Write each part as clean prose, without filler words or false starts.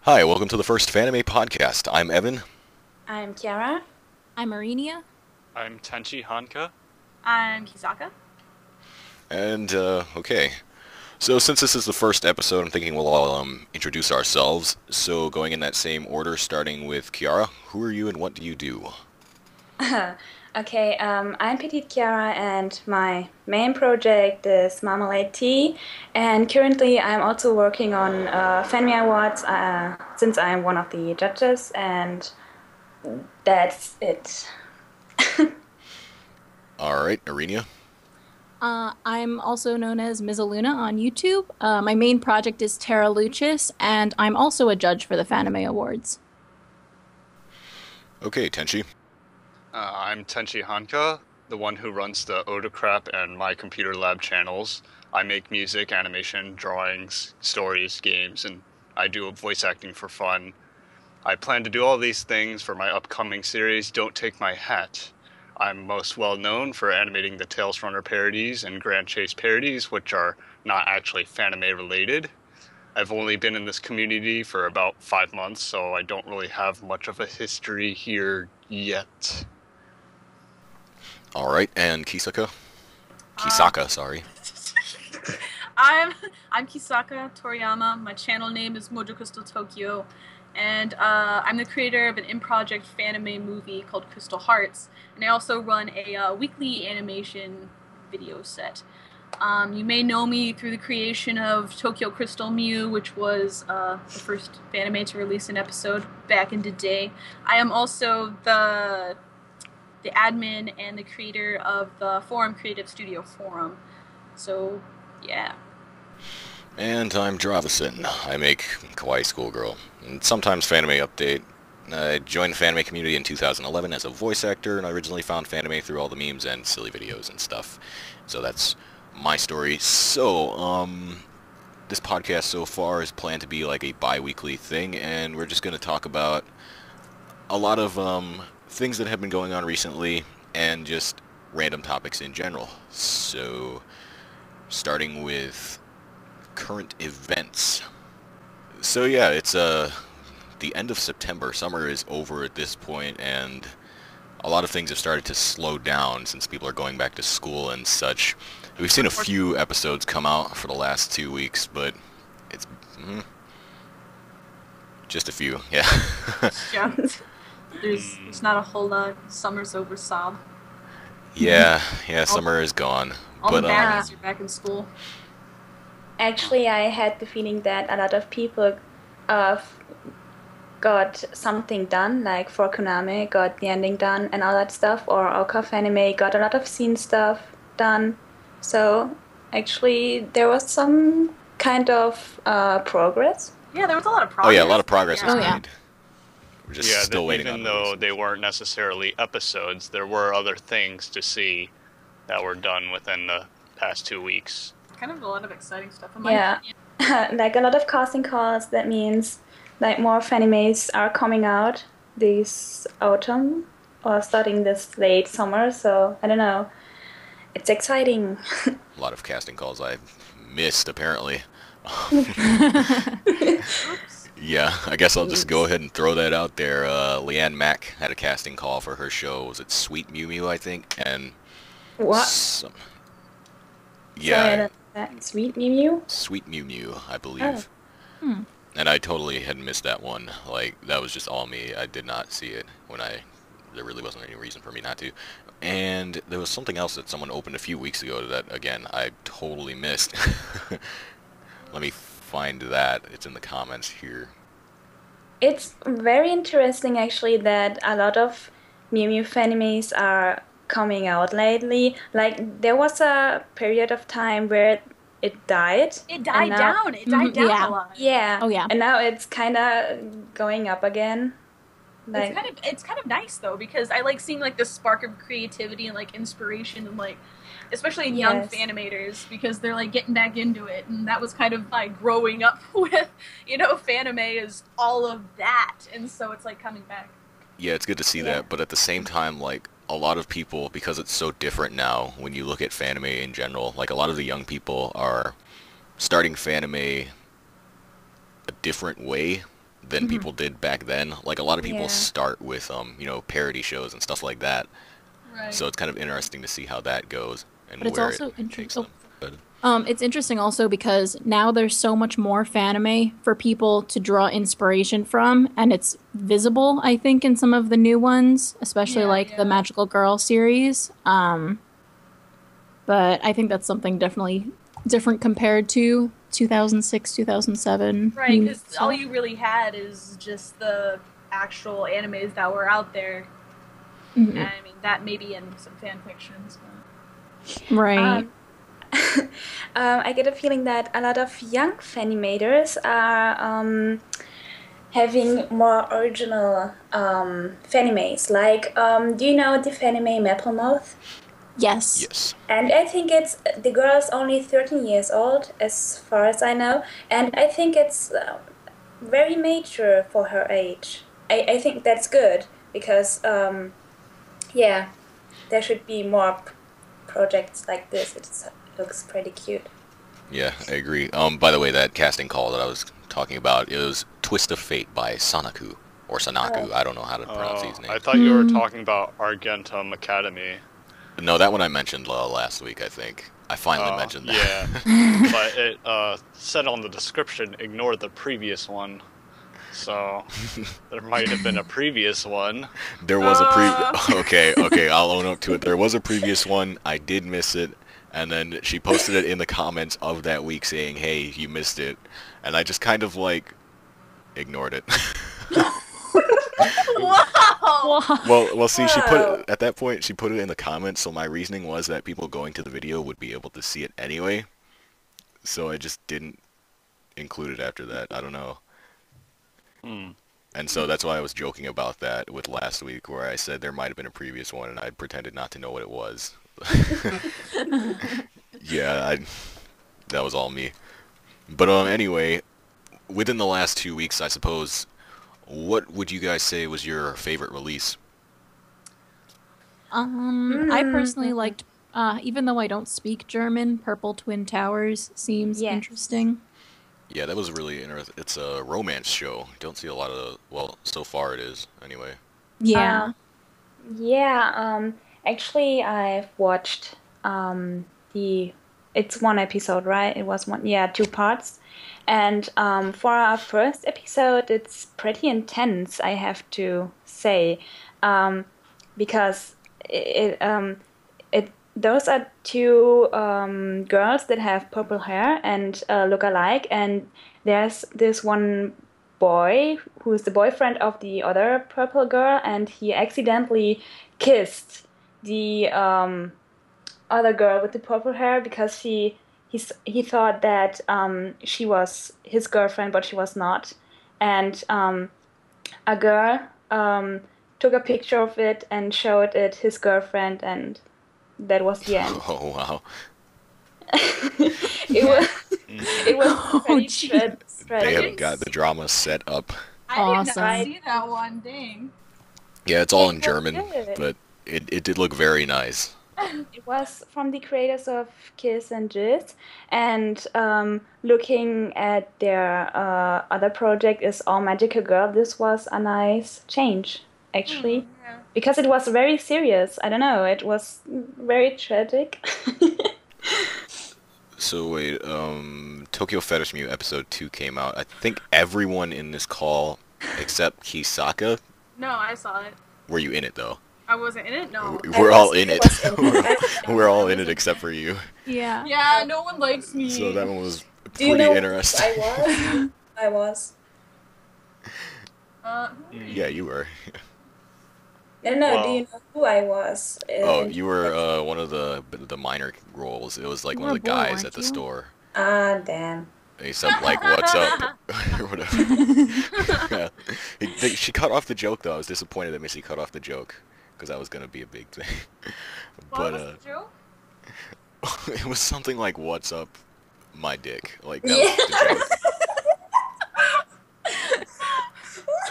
Hi, welcome to the first Fanime Podcast. I'm Evan. I'm Kiara. I'm Marinia. I'm Tenchi Hanka. I'm Kisaka. And, okay. So since this is the first episode, I'm thinking we'll all introduce ourselves. So going in that same order, starting with Kiara, who are you and what do you do? Okay, I'm Petite Kiara and my main project is Marmalade Tea. And currently I'm also working on Fanime Awards since I'm one of the judges, and that's it. Alright, Arinia. I'm also known as Mizaluna on YouTube. My main project is Terra Lucis, and I'm also a judge for the Fanime Awards. Okay, Tenchi. I'm Tenchi Hanka, the one who runs the Odacrap and My Computer Lab channels. I make music, animation, drawings, stories, games, and I do voice acting for fun. I plan to do all these things for my upcoming series, Don't Take My Hat. I'm most well known for animating the Tales Runner parodies and Grand Chase parodies, which are not actually Fanime related. I've only been in this community for about 5 months, so I don't really have much of a history here yet. Alright, and Kisaka? Kisaka, sorry. I'm Kisaka Toriyama. My channel name is Mojo Crystal Tokyo, and I'm the creator of an in-project Fanime movie called Crystal Hearts, and I also run a weekly animation video set. You may know me through the creation of Tokyo Crystal Mew, which was the first Fanime to release an episode back in the day. I am also the admin and the creator of the Forum Creative Studio Forum. So, yeah. And I'm Dravison. I make Kawaii Schoolgirl, and sometimes Fanime Update. I joined the Fanime community in 2011 as a voice actor, and I originally found Fanime through all the memes and silly videos and stuff. So that's my story. So, this podcast so far is planned to be like a bi-weekly thing, and we're just going to talk about a lot of things that have been going on recently, and just random topics in general. So, starting with current events. So yeah, it's the end of September. Summer is over at this point, and a lot of things have started to slow down since people are going back to school and such. We've seen a few episodes come out for the last 2 weeks, but it's just a few, yeah. Yeah. There's not a whole lot. Summer's over, sob. Yeah, summer is gone. All but the baddies are back in school. Actually, I had the feeling that a lot of people got something done, like for Konami got the ending done and all that stuff, or Oka Fanime got a lot of scene stuff done. So actually, there was some kind of progress. Yeah, there was a lot of Oh progress. yeah, a lot of progress was Oh, yeah. made. We're just still waiting on even though those. they weren't necessarily episodes, there were other things to see that were done within the past 2 weeks. Kind of a lot of exciting stuff. In my Yeah, opinion. like a lot of casting calls. That means like more Fanimes are coming out this autumn or starting this late summer. So I don't know. It's exciting. A lot of casting calls I missed, apparently. Yeah, I guess I'll just go ahead and throw that out there. Leanne Mack had a casting call for her show. Was it Sweet Mew Mew, I think? And What? yeah, That Sweet Mew Mew? Sweet Mew Mew, I believe. Oh. And I totally had missed that one. Like, that was just all me. I did not see it when there really wasn't any reason for me not to. And there was something else that someone opened a few weeks ago that, again, I totally missed. Let me find that. It's in the comments here. It's very interesting actually that a lot of Mew Mew Fanimes are coming out lately. Like there was a period of time where it died. It died now- down. It died down yeah. a lot. Yeah. Oh, yeah. And now it's kind of going up again. Like It's kind of nice though, because I like seeing like the spark of creativity and like inspiration and like especially in young Yes. Fanimators, because they're like getting back into it, and that was kind of like growing up with, Fanime is all of that, and so it's like coming back. Yeah, it's good to see Yeah. that, but at the same time, like, a lot of people, because it's so different now when you look at Fanime in general, like, a lot of the young people are starting Fanime a different way than people did back then. Like, a lot of people Yeah. start with, you know, parody shows and stuff like that. Right. So it's kind of interesting to see how that goes and But it's where also it takes interesting. them. But, It's interesting also because now there's so much more fanime for people to draw inspiration from, and it's visible, I think, in some of the new ones, especially Yeah, like the yeah. Magical Girl series. But I think that's something definitely different compared to 2006, 2007. Right, because all you really had is just the actual animes that were out there. Mhm. And I mean, that maybe in some fan fictions. But... Right. I get a feeling that a lot of young Fanimators are having more original Fanimes. Like, do you know the Fanime Maple Mouth? Yes. yes. And I think the girl's only 13 years old, as far as I know. And I think it's very mature for her age. I think that's good because, yeah, there should be more projects like this. It looks pretty cute. Yeah, I agree. By the way, that casting call that I was talking about, it was Twist of Fate by Sanaku, or Sanaku. Oh. I don't know how to pronounce his name. I thought you were talking about Argentum Academy. No, that one I mentioned last week, I think. I finally mentioned that. Yeah, but it said on the description, ignore the previous one. So, there might have been a previous one. There was a Okay, I'll own up to it. There was a previous one. I did miss it. And then she posted it in the comments of that week saying, hey, you missed it. And I just kind of, like, ignored it. Wow! Well, see, she put it, at that point, she put it in the comments, so my reasoning was that people going to the video would be able to see it anyway. So I just didn't include it after that. I don't know. And so that's why I was joking about that with last week, where I said there might have been a previous one, and I pretended not to know what it was. Yeah, that was all me. But anyway, within the last 2 weeks, I suppose, what would you guys say was your favorite release? I personally liked, even though I don't speak German, Purple Twin Towers seems Yes. interesting. Yeah, that was really interesting. It's a romance show. Don't see a lot of, well, so far it is, anyway. Yeah. Yeah, actually, I've watched it's one episode, right? It was one, yeah, 2 parts. And for our first episode, it's pretty intense, I have to say, because those are 2 girls that have purple hair and look alike, and there's this one boy who's the boyfriend of the other purple girl, and he accidentally kissed the other girl with the purple hair because he thought that she was his girlfriend, but she was not. And a girl took a picture of it and showed it his girlfriend, and that was the end. Oh, wow. It was pretty jeez. They tragic. have got the drama set up. I did Awesome. not see that one. Dang. Yeah, it's all in was German, good. but it did look very nice. It was from the creators of Kiss and Jizz, and looking at their other project is All Magical Girl, this was a nice change, actually, Yeah. because it was very serious. I don't know, it was very tragic. So wait, Tokyo Fetish Mew episode 2 came out. I think everyone in this call except Kisaka. No, I saw it. Were you in it though? I wasn't in it. No. We're all in it. was in it. We're all in it except for you. Yeah. Yeah, no one likes me. So that one was Do you pretty know interesting. who I was? I was. Yeah, you were. No, do Well- you know who I was? Oh, you were one of the minor roles. It was like You one were of the a boy, guys weren't at the you? store. Ah, damn. And he said like, "What's up?" or whatever. Yeah. She cut off the joke though. I was disappointed that Missy cut off the joke because that was gonna be a big thing. What But was the joke? it was something like, "What's up, my dick?" Like that was the joke.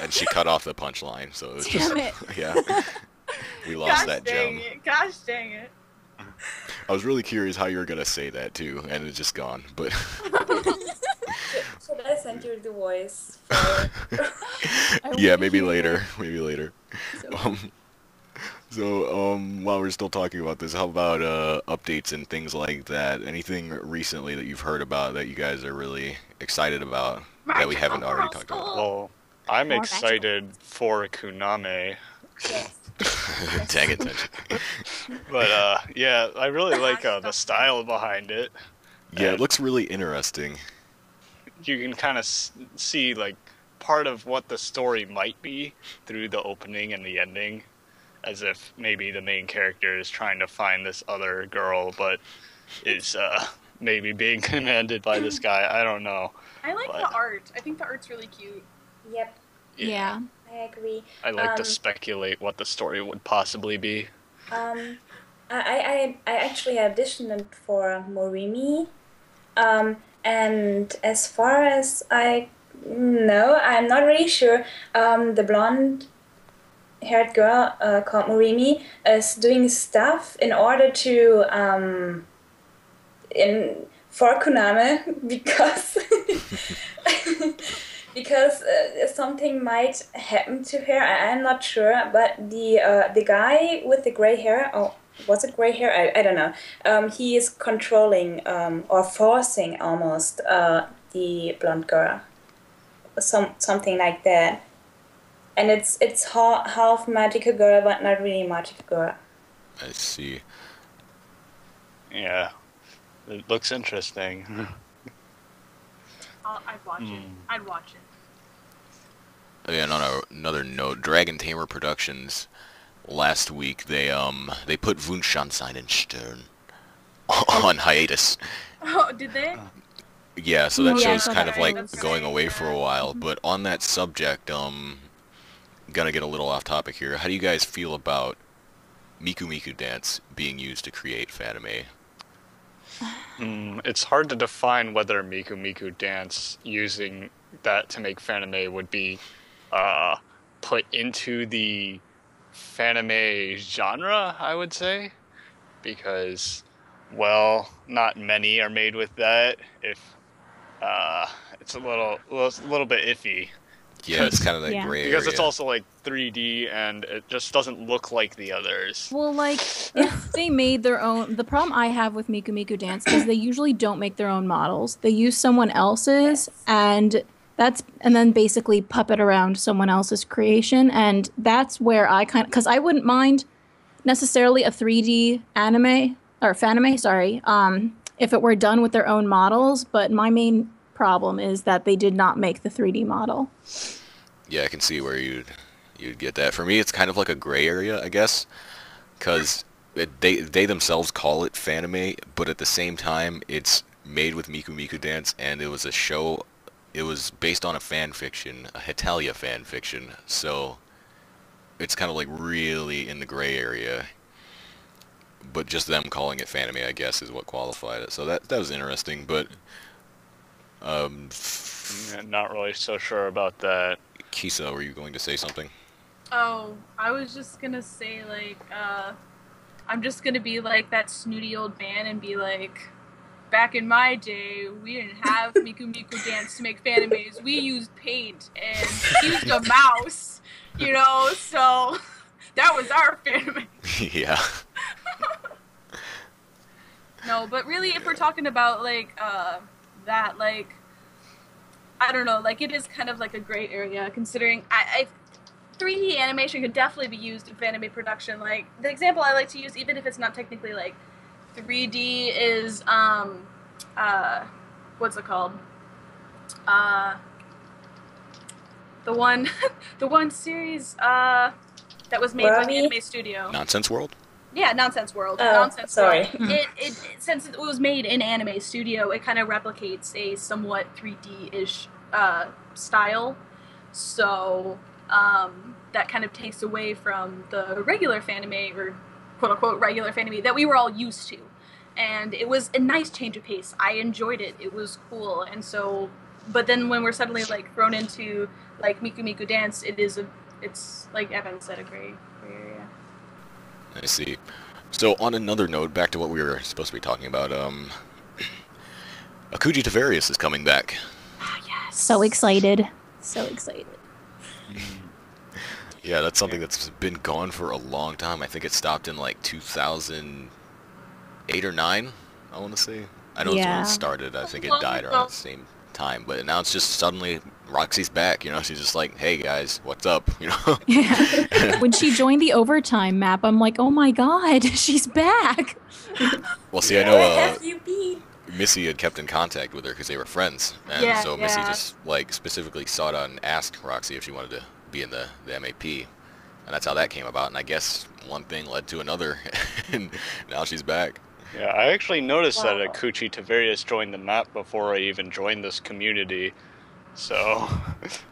And she cut off the punchline, so it was Damn it. yeah. We lost Gosh that dang gem. it. Gosh dang it. I was really curious how you were gonna say that too, and it's just gone. But Should I send you the voice? For... Yeah, maybe later. Maybe later. So- While we're still talking about this, how about updates and things like that? Anything recently that you've heard about that you guys are really excited about that we haven't already talked about? Well, I'm More excited for Kuname, Yes. Dang it, Tenchi. but yeah, I really like the style behind it. Yeah, it looks really interesting. You can kind of see like part of what the story might be through the opening and the ending, as if maybe the main character is trying to find this other girl, but is maybe being commanded by this guy. I don't know. I like the art. I think the art's really cute. Yep. Yeah. I agree. I like to speculate what the story would possibly be. I actually auditioned for Morimi, and as far as I know, I'm not really sure. The blonde-haired girl called Morimi is doing stuff in order to for Konami because because something might happen to her. I'm not sure, but the guy with the gray hair, oh, was it gray hair? I don't know. He is controlling or forcing almost the blonde girl, something like that. And it's half magical girl, but not really magical girl. I see. Yeah, it looks interesting. I'd watch it. I'd watch it. And on another note, Dragon Tamer Productions, last week they put Wunschanzeigen in Stern on hiatus. Oh, did they? Yeah, so that Yeah, show's so kind of that- like that's going right, away for a yeah. while. But on that subject, gonna get a little off topic here. How do you guys feel about Miku Miku Dance being used to create Fanime? It's hard to define whether Miku Miku Dance using that to make Fanime would be put into the Fanime genre, I would say, because, well, not many are made with that. If it's a little bit iffy. Yeah, it's kind of that Yeah. gray Because area. it's also like 3D and it just doesn't look like the others. Well, like, if they made their own... The problem I have with Miku Miku Dance is they usually don't make their own models. They use someone else's, and then basically puppet around someone else's creation, and that's where I kind of... Because I wouldn't mind necessarily a 3D anime, or Fanime, sorry, if it were done with their own models, but my main problem is that they did not make the 3D model. Yeah, I can see where you'd get that. For me, it's kind of like a gray area, I guess, because they themselves call it Fanime, but at the same time, it's made with Miku Miku Dance, and it was a show. It was based on a fan fiction, a Hetalia fan fiction, so it's kind of like really in the gray area. But just them calling it Fanime, I guess, is what qualified it. So that was interesting, but Not really so sure about that. Kisa, were you going to say something? Oh, I was just gonna say, like, I'm just gonna be like that snooty old man and be like, back in my day, we didn't have Miku Miku Dance to make Fanimes. We used paint and used a mouse, you know, so that was our Fanime. Yeah. No, but really, if we're talking about, like, that, like, I don't know, like, it is kind of like a gray area, considering 3D animation could definitely be used in Fanime production. Like, the example I like to use, even if it's not technically, like, 3D, is, what's it called? The one series, that was made by the Anime Studio. Nonsense World? Yeah, Nonsense World. Oh, Nonsense sorry. World. It since it was made in Anime Studio, it kind of replicates a somewhat 3D-ish style. So that kind of takes away from the regular Fanime, or quote-unquote regular Fanime, that we were all used to. And it was a nice change of pace. I enjoyed it. It was cool. And so, but then when we're suddenly, like, thrown into, like, Miku Miku Dance, it's, like Evan said, a gray area. I see. So on another note, back to what we were supposed to be talking about, Akuji Tavarius is coming back. So excited. So excited. Yeah, that's something that's been gone for a long time. I think it stopped in like 2008 or 9, I want to say. I know it's when Yeah. it started. I think it Long died ago. around the same time. But now it's just suddenly Roxy's back. She's just like, hey guys, what's up? Yeah. When she joined the overtime map, I'm like, oh my god, she's back. Well, see, I Where know have you been? Missy had kept in contact with her because they were friends. And Yeah, so Missy yeah. just like specifically sought out and asked Roxy if she wanted to be in the MAP. And that's how that came about. And I guess one thing led to another. And now she's back. Yeah, I actually noticed that Wow. Akuchi Tavarius joined the map before I even joined this community. So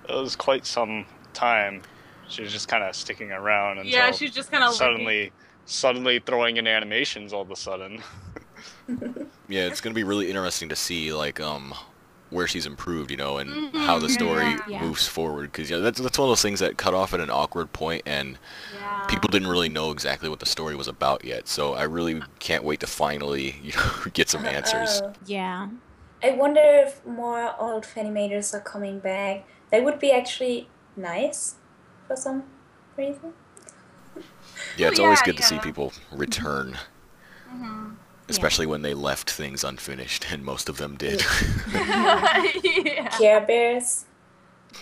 it was quite some time. She was just kind of sticking around until Yeah, she's just kind of suddenly throwing in animations all of a sudden. Yeah, it's gonna be really interesting to see like where she's improved, and how the story Yeah. moves forward. Because that's one of those things that cut off at an awkward point, and people didn't really know exactly what the story was about yet. So I really can't wait to finally get some answers. Yeah. I wonder if more old Fanimators are coming back. That would be actually nice for some reason. Yeah, it's Oh, always yeah, good to see yeah. people return, especially when they left things unfinished, and most of them did. yeah. Care Bears.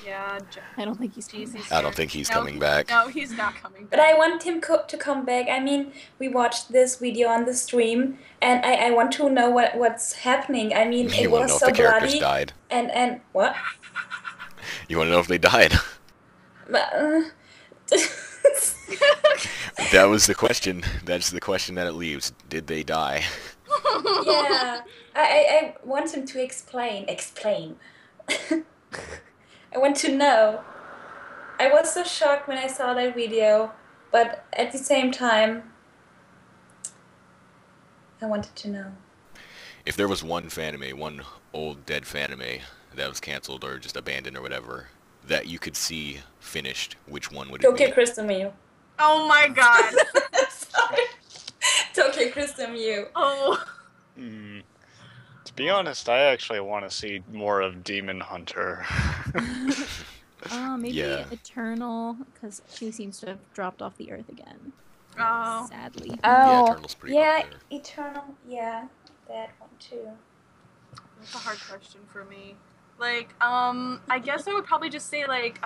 Yeah. I don't think he's coming Jesus. back. I don't think he's coming back. No, he's not coming back. But I want him to come back. I mean, we watched this video on the stream, and I want to know what's happening. I mean, You it want to was know if so the characters bloody. died? And what? You want to know if they died? But, That was the question. That's the question that it leaves. Did they die? yeah, I want him to explain. Explain. I want to know. I was so shocked when I saw that video, but at the same time, I wanted to know. If there was one old dead Fanime that was canceled or just abandoned or whatever, that you could see finished, which one would it Tokyo be? Crystal Mew. Oh my god. Sorry. Tokyo Crystal Mew. Oh. To be honest, I actually want to see more of Demon Hunter. Maybe Yeah. Eternal, because she seems to have dropped off the earth again. Oh. Sadly. Yeah, Eternal's pretty yeah, up there. Eternal. Yeah, that one too. That's a hard question for me. Like, I guess I would probably just say like,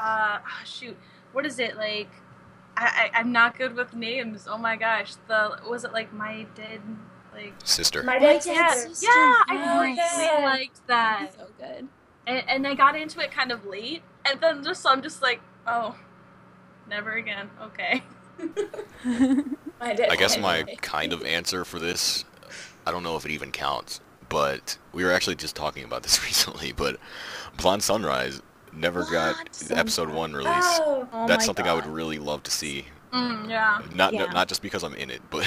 shoot, what is it like? I'm not good with names. Oh my gosh, was it like My Dead like? Sister. My Dead Dead Sister. Sister. Yeah, I Oh, really yeah. liked that, So good. and I got into it kind of late, and then I'm just like, oh, never again. Okay. My Dead I guess my Sister. kind of answer for this, I don't know if it even counts, but we were actually just talking about this recently, but Blonde Sunrise never got Blonde episode Sunrise. 1 release. Oh, Oh That's my something I would God. really love to see. Yeah. Not Yeah. not just because I'm in it, but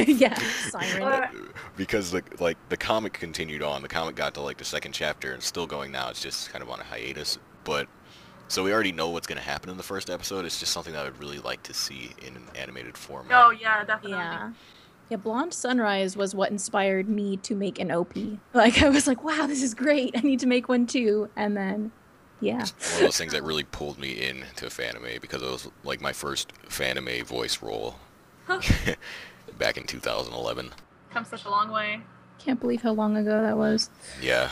Yeah, Siren. or, because the comic continued on. The comic got to like the second chapter and still going now. It's just kind of on a hiatus. But so we already know what's going to happen in the first episode. It's just something that I would really like to see in an animated format. Oh yeah, definitely. Yeah. Yeah, Blonde Sunrise was what inspired me to make an OP. Like, I was like, wow, this is great. I need to make one too. And then, yeah. One of those things that really pulled me into Fanime because it was like my first Fanime voice role back in 2011. Come such a long way. Can't believe how long ago that was. Yeah.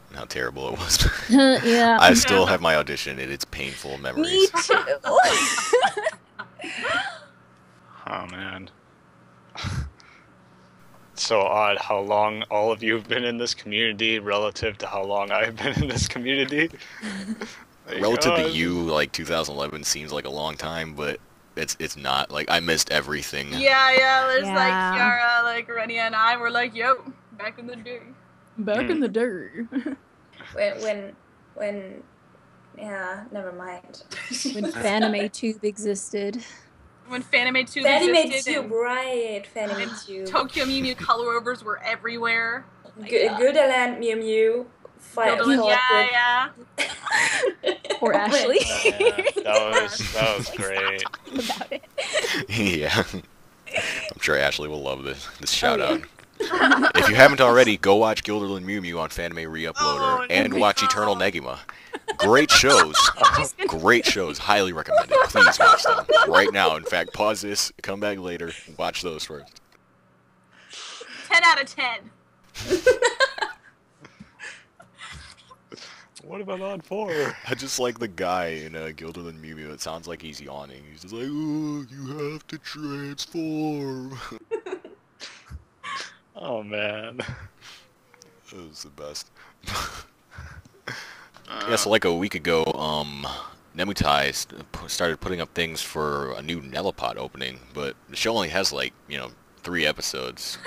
And how terrible it was. Yeah. I still have my audition and it's painful memories. Me too. Oh man. So odd how long all of you have been in this community relative to how long I've been in this community. Like, Relative to oh, you, like 2011 seems like a long time, but it's not. Like I missed everything. Yeah. There's like Yeah. Kiara, like Renia, and I were like, yo, back in the day. Back in the dirt. when yeah, never mind. When Fanime Tube existed. When Fanime 2 Fanime existed Tube, and right? Fanime Tube. Tokyo Mew Mew color overs were everywhere. Gooderland Mew Mew. Fight Yeah. Poor Ashley. that was great. About it. Yeah. I'm sure Ashley will love this shout yeah. out. If you haven't already, go watch Gilderland Mew Mew on Fanime Reuploader and watch Eternal Negima. Great shows. Great shows. Highly recommended. Please watch them right now. In fact, pause this, come back later, watch those first. 10 out of 10. What about on 4? I just like the guy in Gilderland Mew Mew. It sounds like he's yawning. He's just like, oh, you have to transform. Oh man. That was the best. Yeah, so like a week ago, Nemutai started putting up things for a new Nelipod opening, but the show only has 3 episodes.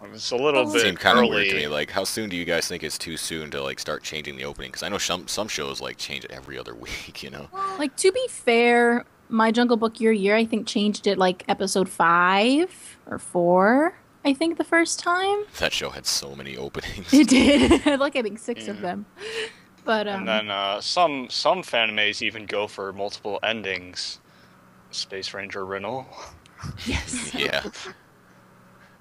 It's a little bit Seemed kind of early. weird to me. Like, how soon do you guys think it's too soon to start changing the opening? Because I know some shows change it every other week, you know. Like, to be fair, My Jungle Book Your Year, I think, changed it episode 5 or 4. I think the first time. That show had so many openings. It did. I think 6 of them. But And then some Fanimes even go for multiple endings. Space Ranger Rinnel. yes. Yeah.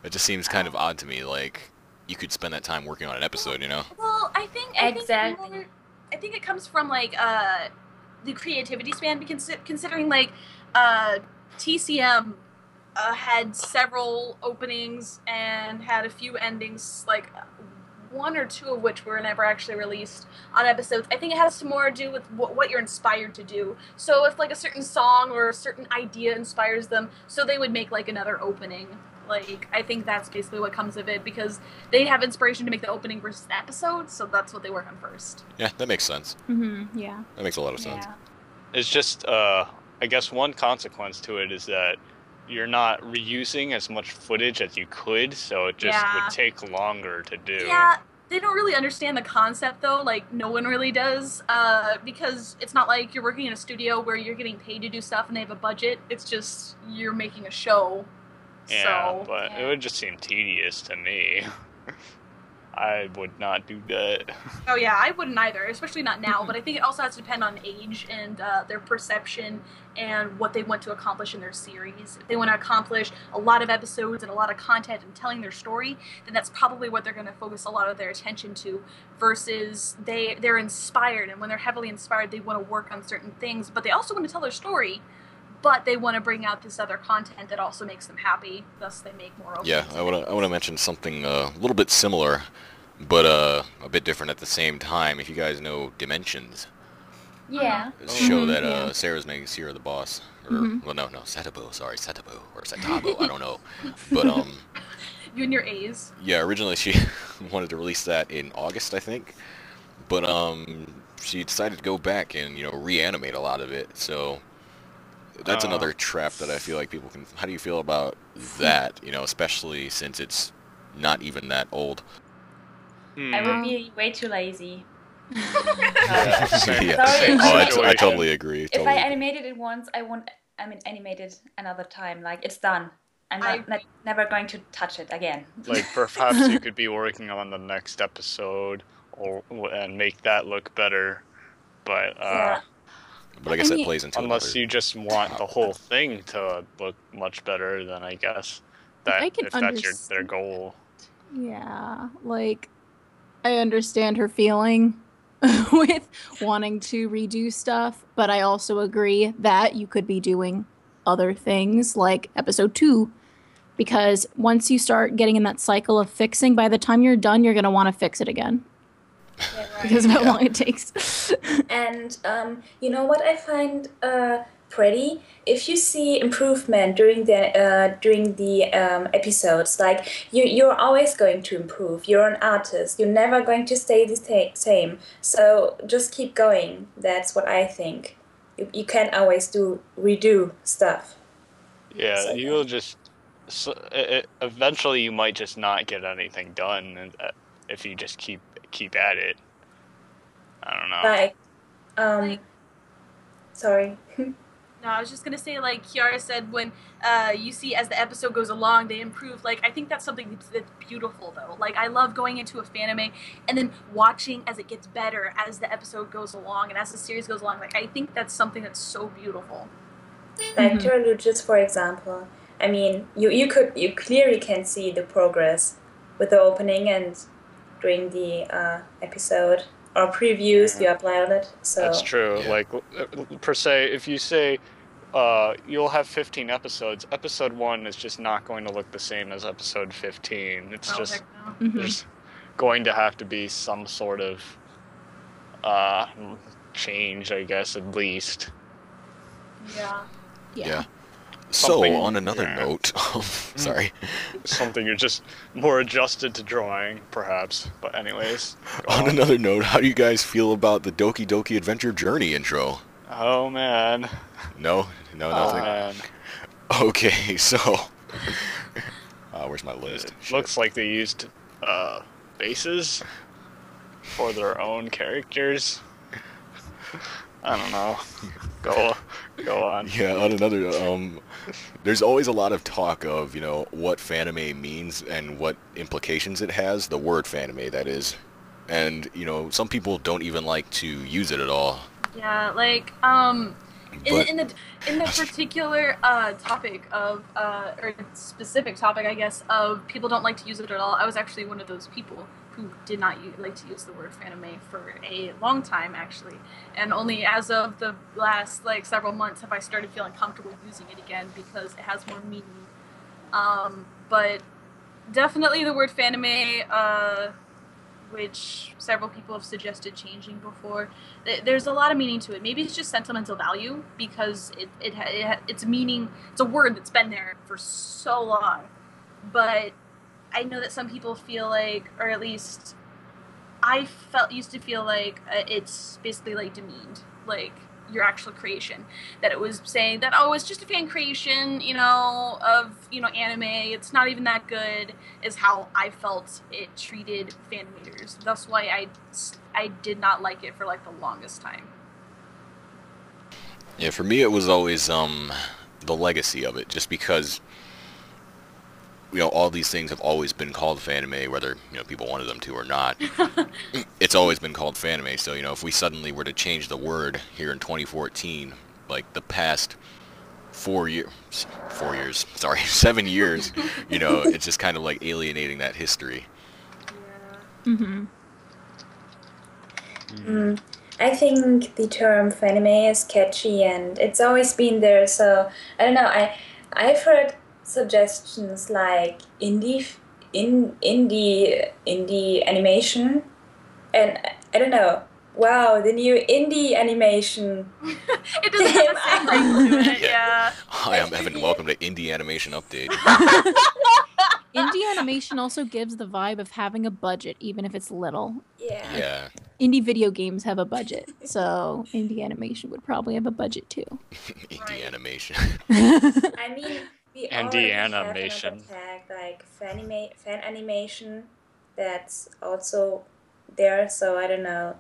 It just seems kind of odd to me. Like, you could spend that time working on an episode, you know? Well, I think Exactly. I think it comes from the creativity span, because considering TCM had several openings and had a few endings, 1 or 2 of which were never actually released on episodes. I think it has more to do with what you're inspired to do. So if a certain song or a certain idea inspires them, so they would make another opening. I think that's basically what comes of it, because they have inspiration to make the opening versus the episode, so that's what they work on first. Yeah, that makes sense. Mm-hmm. Yeah. That makes a lot of sense. Yeah. It's just, I guess one consequence to it is that you're not reusing as much footage as you could, so it just would take longer to do. Yeah, they don't really understand the concept, though. No one really does, because it's not like you're working in a studio where you're getting paid to do stuff and they have a budget. It's just you're making a show. Yeah, but it would just seem tedious to me. I would not do that. Oh yeah, I wouldn't either, especially not now, but I think it also has to depend on age and their perception and what they want to accomplish in their series. If they want to accomplish a lot of episodes and a lot of content and telling their story, then that's probably what they're going to focus a lot of their attention to, versus they're inspired, and when they're heavily inspired, they want to work on certain things, but they also want to tell their story, but they want to bring out this other content that also makes them happy, thus they make more openings. Yeah, I want to mention something a little bit similar, but a bit different at the same time. If you guys know Dimensions, Yeah. it's a show that Sarah's making, Sierra the Boss, or well, no, Setabo, sorry, Setabo or Setabo, I don't know, but You and your A's. yeah, originally she wanted to release that in August, I think, but she decided to go back and reanimate a lot of it, so. That's another trap that I feel like people can... How do you feel about that, especially since it's not even that old? I would be way too lazy. Yeah. Sorry. Oh, I totally agree. If I animated it once, I won't animate it another time. It's done. I'm never going to touch it again. Perhaps you could be working on the next episode and make that look better, but... Yeah. But I guess that plays into unless you just want the whole thing to look much better, then I guess if that's their goal. Yeah, I understand her feeling with wanting to redo stuff, but I also agree that you could be doing other things like episode 2, because once you start getting in that cycle of fixing, by the time you're done, you're going to want to fix it again. Yeah, right. Because of how long it takes. And you know what I find pretty? If you see improvement during the episodes, you're always going to improve. You're an artist. You're never going to stay the same. So just keep going. That's what I think. You can't always redo stuff. Yeah, So, you'll just... eventually you might just not get anything done if you just keep at it. I don't know. Sorry. No, I was just gonna say, Kiara said, when you see as the episode goes along, they improve. I think that's something that's beautiful, though. I love going into a fanime and then watching as it gets better as the episode goes along and as the series goes along. I think that's something that's so beautiful. Terraluges, for example. I mean, you clearly can see the progress with the opening and during the episode or previews you uploaded. So that's true. Yeah. Like per se, if you say you'll have 15 episodes, episode 1 is just not going to look the same as episode 15. It's just heck no. there's going to have to be some sort of change, I guess, at least. Yeah. So, Something- on another yeah. note, sorry. Something you're just more adjusted to drawing, perhaps. But anyways, go On on. another note, how do you guys feel about the Doki Doki Adventure Journey intro? Oh man. No, Oh nothing. man. Okay, so where's my list? It looks like they used faces for their own characters. I don't know. Go on. Yeah, on another, there's always a lot of talk of, what Fanime means and what implications it has, the word Fanime, that is. And, some people don't even like to use it at all. Yeah, like in the particular topic of or specific topic, I guess, of people don't like to use it at all. I was actually one of those people who did not like to use the word Fanime for a long time, actually, and only as of the last several months have I started feeling comfortable using it again because it has more meaning. But definitely the word Fanime, which several people have suggested changing before. There's a lot of meaning to it. Maybe it's just sentimental value because it's meaning. It's a word that's been there for so long, but I know that some people feel like, or at least I used to feel like it's basically demeaned, like your actual creation. That it was saying that, oh, it's just a fan creation, of anime. It's not even that good. Is how I felt it treated fanimators. That's why I did not like it for the longest time. Yeah, for me it was always the legacy of it, just because all these things have always been called Fanime, whether people wanted them to or not. It's always been called Fanime. So if we suddenly were to change the word here in 2014, the past 7 years, it's just kind of alienating that history. Mm-hmm. I think the term Fanime is catchy and it's always been there. So I don't know. I've heard suggestions like indie animation, and I don't know. Wow, the new indie animation. It doesn't have the same ring to it. Yeah. Hi, I'm Evan. Welcome to Indie Animation Update. Indie animation also gives the vibe of having a budget, even if it's little. Yeah. Indie video games have a budget, so indie animation would probably have a budget too. Indie animation. I mean, we Indie already animation. have another tag fan animation that's also there. So I don't know.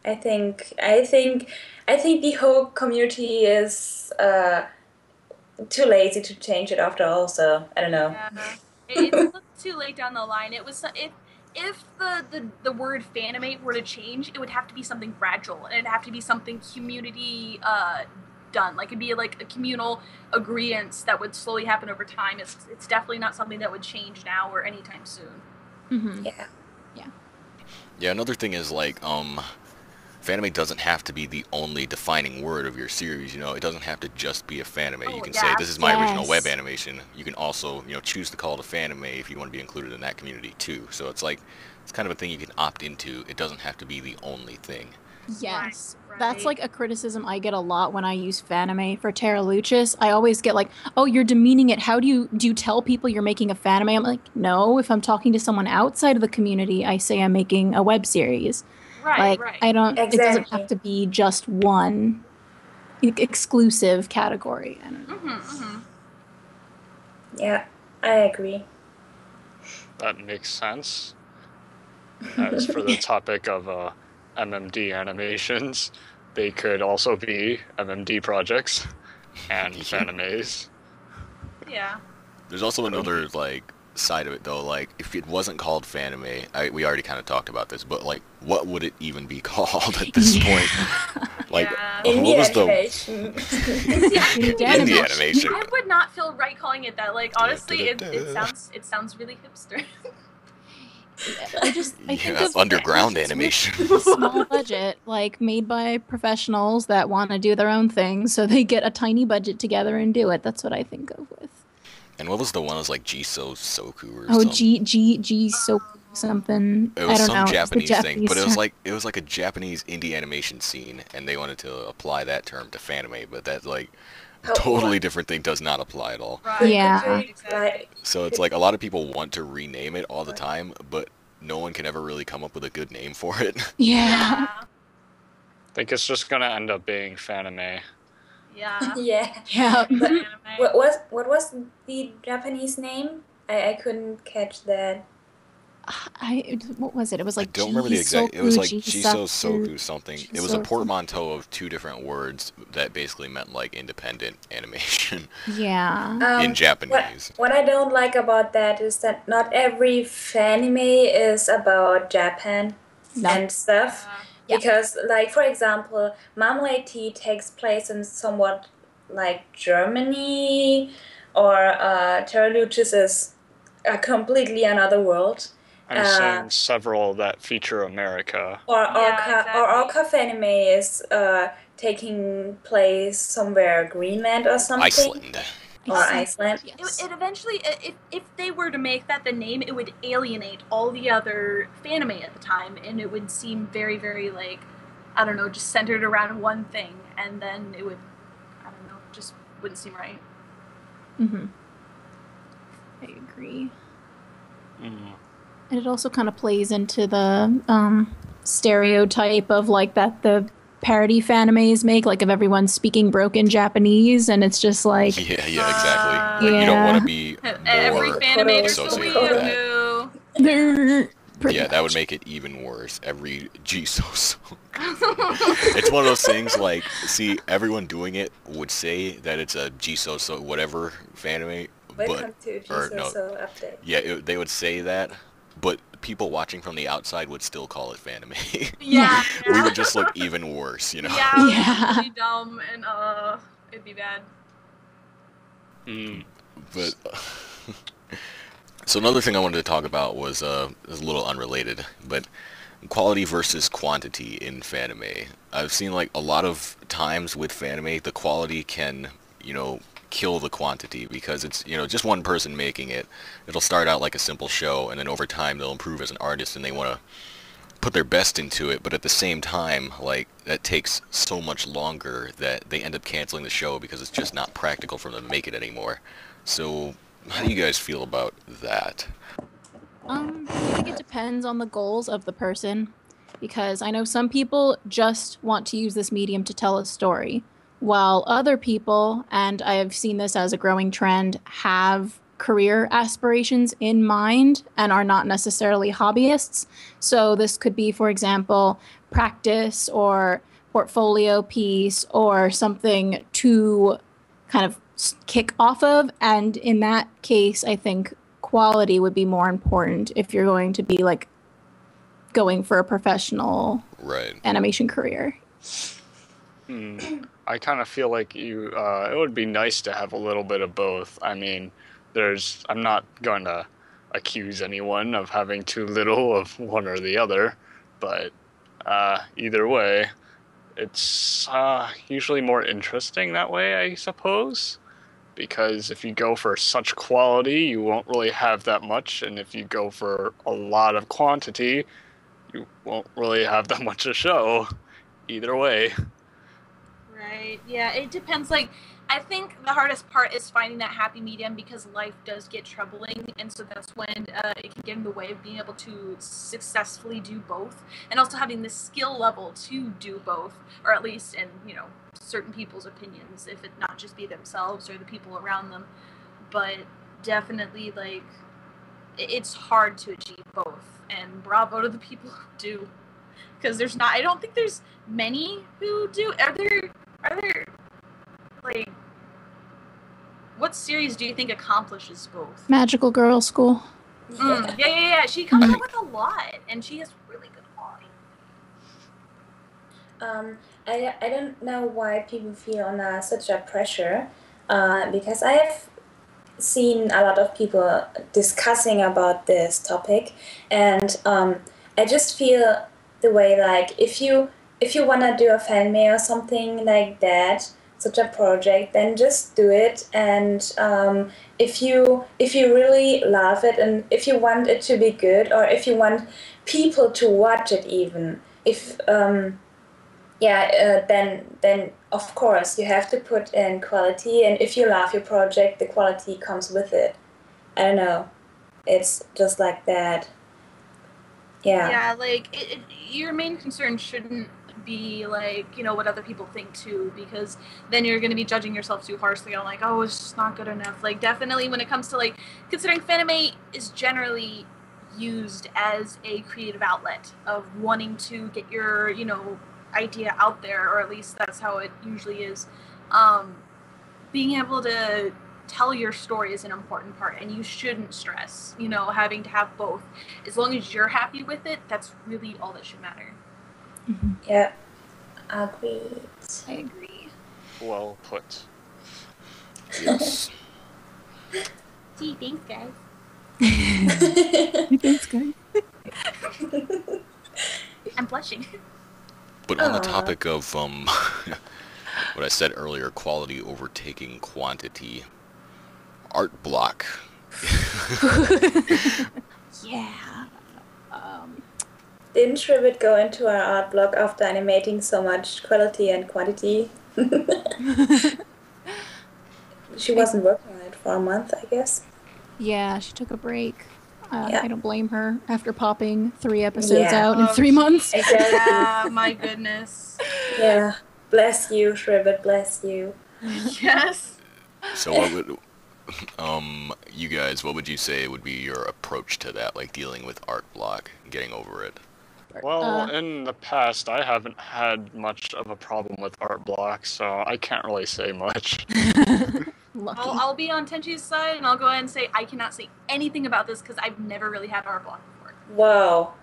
I think the whole community is too lazy to change it after all. So I don't know. Yeah. It's a little too late down the line. It was if the word Fanime were to change, it would have to be something gradual, and it'd have to be something community done. It'd be a communal agreement that would slowly happen over time. It's definitely not something that would change now or anytime soon. Mm-hmm. Yeah, another thing is Fanime doesn't have to be the only defining word of your series. It doesn't have to just be a Fanime. You can say, this is my original web animation. You can also, choose to call it a Fanime if you want to be included in that community too. So it's it's kind of a thing you can opt into. It doesn't have to be the only thing. Yes. Right. That's a criticism I get a lot when I use Fanime for Terra Lucis. I always get oh, you're demeaning it. How do you tell people you're making a Fanime? I'm like, no, if I'm talking to someone outside of the community, I say I'm making a web series. Right. I don't. Exactly. It doesn't have to be just one exclusive category. I don't know. Mm-hmm. Yeah, I agree. That makes sense. As for the topic of MMD animations, they could also be MMD projects and Fanimes. Yeah. There's also another side of it though. If it wasn't called Fanime, we already kind of talked about this, but what would it even be called at this point? Like, Yeah. Indie what was the animation. indie animation? I would not feel right calling it that. Like honestly, it sounds really hipster. I think Yeah, of underground it's animation. small budget, like made by professionals that want to do their own thing, so they get a tiny budget together and do it. That's what I think of with. And what was the one that was like Jiso Soku or Oh, something? G so something. It was I don't some know. Japanese It's the thing, but Japanese it was like a Japanese indie animation scene, and they wanted to apply that term to Fanime, but that like totally different thing does not apply at all. Right. Yeah. Exactly. So it's like a lot of people want to rename it all the time, but no one can ever really come up with a good name for it. Yeah. I think it's just gonna end up being Fanime. Yeah. Yeah. Yeah. But Anime. what was the Japanese name? I couldn't catch that. What was it? It was like I don't remember the exact. It was like Jiso Soku Soku something. It was a portmanteau of two different words that basically meant like independent animation Yeah. in Japanese. What I don't like about that is that not every fanime is about Japan No. and stuff. Yeah. Because, like, for example, Marmalade Tea takes place in somewhat like Germany, or Terra Lucis is a completely another world. I'm seeing several that feature America. Or Yeah, Orca Fanime is taking place somewhere Greenland or something. Iceland. Or Iceland. Yes. It eventually, if they were to make that the name, it would alienate all the other fanime at the time, and it would seem very, very like, I don't know, just centered around one thing, and then it would, I don't know, just wouldn't seem right. Mm-hmm. I agree. Mm. And it also kind of plays into the stereotype of like that the parody fanimes make, like of everyone speaking broken Japanese, and it's just like Yeah, exactly. Like, you don't want to be Every more fanime associated with that. Scooby-Doo. pretty Yeah, that would make it even worse. Every Jiso It's one of those things like, see, everyone doing it would say that it's a Jiso so whatever fanime, Welcome to or Jesus no, Update. yeah, they would say that, but people watching from the outside would still call it Fanime. Yeah. We would just look even worse, you know? Yeah, it would be Yeah. really dumb, and it'd be bad. Mm. But so another thing I wanted to talk about was is a little unrelated, but quality versus quantity in Fanime. I've seen like a lot of times with Fanime, the quality can, kill the quantity because it's, just one person making it. It'll start out like a simple show, and then over time they'll improve as an artist and they want to put their best into it, but at the same time, like, that takes so much longer that they end up canceling the show because it's just not practical for them to make it anymore. So how do you guys feel about that? I think it depends on the goals of the person, because I know some people just want to use this medium to tell a story, while other people, and I have seen this as a growing trend, have career aspirations in mind and are not necessarily hobbyists. So this could be, for example, practice or portfolio piece or something to kind of kick off of. And in that case, I think quality would be more important if you're going to be like going for a professional animation career. I kind of feel like it would be nice to have a little bit of both. I mean, I'm not going to accuse anyone of having too little of one or the other, but either way, it's usually more interesting that way, I suppose, because if you go for such quality, you won't really have that much, and if you go for a lot of quantity, you won't really have that much to show. Either way. Right. Yeah, it depends. Like, I think the hardest part is finding that happy medium, because life does get troubling, and so that's when it can get in the way of being able to successfully do both, and also having the skill level to do both, or at least in, certain people's opinions, if it not just be themselves or the people around them. But definitely, like, it's hard to achieve both, and bravo to the people who do, because I don't think there's many who do. Are there like, what series do you think accomplishes both? Magical Girl School. Yeah. She comes up with a lot, and she has really good quality. I don't know why people feel under such a pressure, because I have seen a lot of people discussing about this topic, and I just feel the way like if you want to do a fan mail or something like that, such a project, then just do it. And if you really love it, and if you want it to be good, or if you want people to watch it, even if then of course you have to put in quality, and if you love your project, the quality comes with it. I don't know. It's just like that. Yeah. Yeah, like your main concern shouldn't be like, you know, what other people think too, because then you're going to be judging yourself too harshly on like, oh, it's just not good enough. Like, definitely when it comes to like, considering Fanime is generally used as a creative outlet of wanting to get your, you know, idea out there, or at least that's how it usually is. Being able to tell your story is an important part, and you shouldn't stress, you know, having to have both. As long as you're happy with it, that's really all that should matter. Mm-hmm. Yeah, agreed. I agree. Well put. Yes. Gee, thanks, guys. Thanks, guys. I'm blushing. But on the topic of what I said earlier, quality overtaking quantity, art block. Yeah. Didn't Shrivet go into our art block after animating so much quality and quantity? She wasn't working on it for a month, I guess. Yeah, she took a break. Yeah. I don't blame her after popping 3 episodes Yeah. out in 3 months. Exactly. Yeah, my goodness. Yeah. Bless you, Shrivet, bless you. Yes. So what would, you guys, what would you say would be your approach to that, like dealing with art block, getting over it? Well, in the past, I haven't had much of a problem with art blocks, so I can't really say much. Lucky. I'll be on Tenchi's side, and I'll go ahead and say I cannot say anything about this because I've never really had art block before. Wow.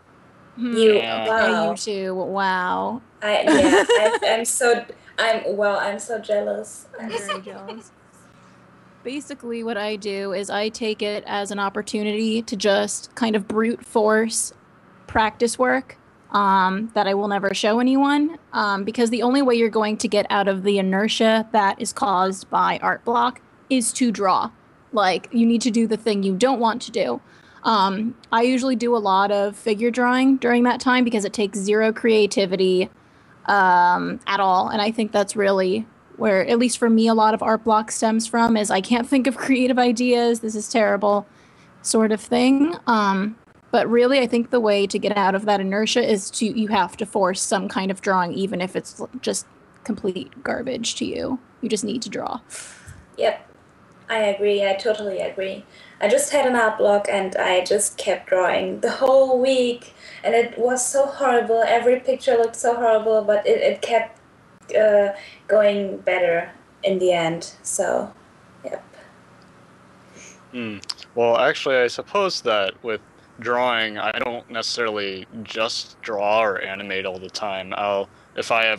You, Yeah. wow. Yeah, you too. Wow. I'm so jealous. I'm very jealous. Basically, what I do is I take it as an opportunity to just kind of brute force practice work that I will never show anyone, because the only way you're going to get out of the inertia that is caused by art block is to draw. Like, you need to do the thing you don't want to do. I usually do a lot of figure drawing during that time because it takes zero creativity at all, and I think that's really where, at least for me, a lot of art block stems from, is I can't think of creative ideas, this is terrible, sort of thing. But really, I think the way to get out of that inertia is you have to force some kind of drawing, even if it's just complete garbage to you. You just need to draw. Yep, I agree. I totally agree. I just had an art block and I just kept drawing the whole week, and it was so horrible. Every picture looked so horrible, but it kept going better in the end. So, yep. Well, actually, I suppose that with drawing, I don't necessarily just draw or animate all the time. If I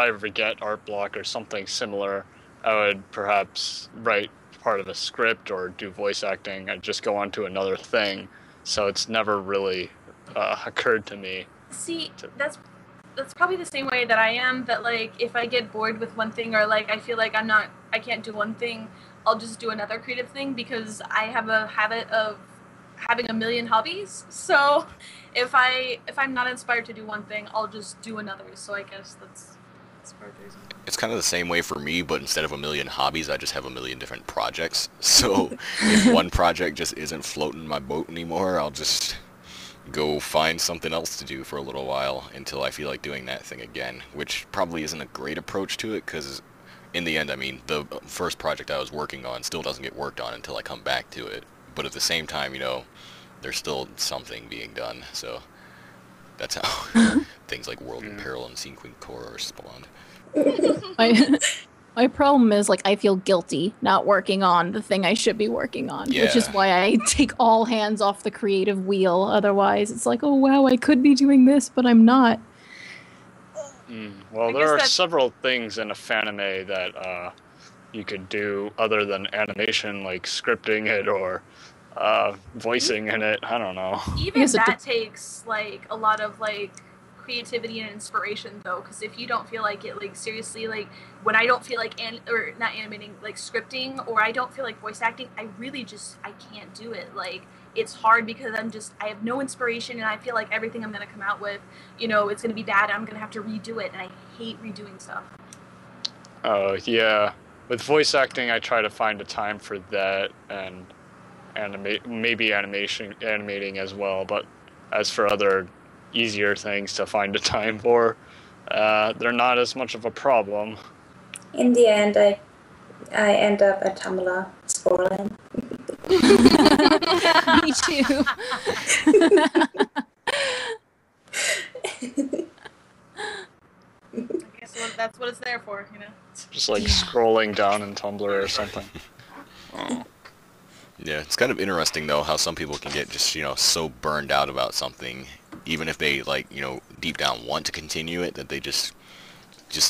ever get art block or something similar, I would perhaps write part of a script or do voice acting. I'd just go on to another thing. So it's never really occurred to me. See, that's probably the same way that I am, that like if I get bored with one thing, or like I feel like I can't do one thing, I'll just do another creative thing, because I have a habit of having a million hobbies. So if I'm not inspired to do one thing, I'll just do another. So I guess that's part of the reason. It's kind of the same way for me, but instead of a million hobbies, I just have a million different projects. So if one project just isn't floating my boat anymore, I'll just go find something else to do for a little while until I feel like doing that thing again, which probably isn't a great approach to it, because in the end, I mean, the first project I was working on still doesn't get worked on until I come back to it. But at the same time, you know, there's still something being done, so that's how things like World in Peril and Scene Queen Core spawned. My problem is, like, I feel guilty not working on the thing I should be working on, which is why I take all hands off the creative wheel. Otherwise, it's like, oh, wow, I could be doing this, but I'm not. Well, I there guess are that's- several things in a Fanime that you could do other than animation, like scripting it or voicing in it. I don't know. Even Yes, it that takes like a lot of like creativity and inspiration though, because if you don't feel like it, like seriously, like when I don't feel like or not animating, like scripting, or I don't feel like voice acting, I really just I can't do it. Like it's hard because I have no inspiration, and I feel like everything I'm gonna come out with, it's gonna be bad. I'm gonna have to redo it, and I hate redoing stuff. Oh, yeah. With voice acting, I try to find a time for that and maybe animating as well. But as for other easier things to find a time for, they're not as much of a problem. In the end, I end up at Tumblr scrolling. Me too. I guess that's what it's there for, Just like scrolling down in Tumblr or something. Oh. Yeah, it's kind of interesting though how some people can get just so burned out about something, even if they deep down want to continue it, that they just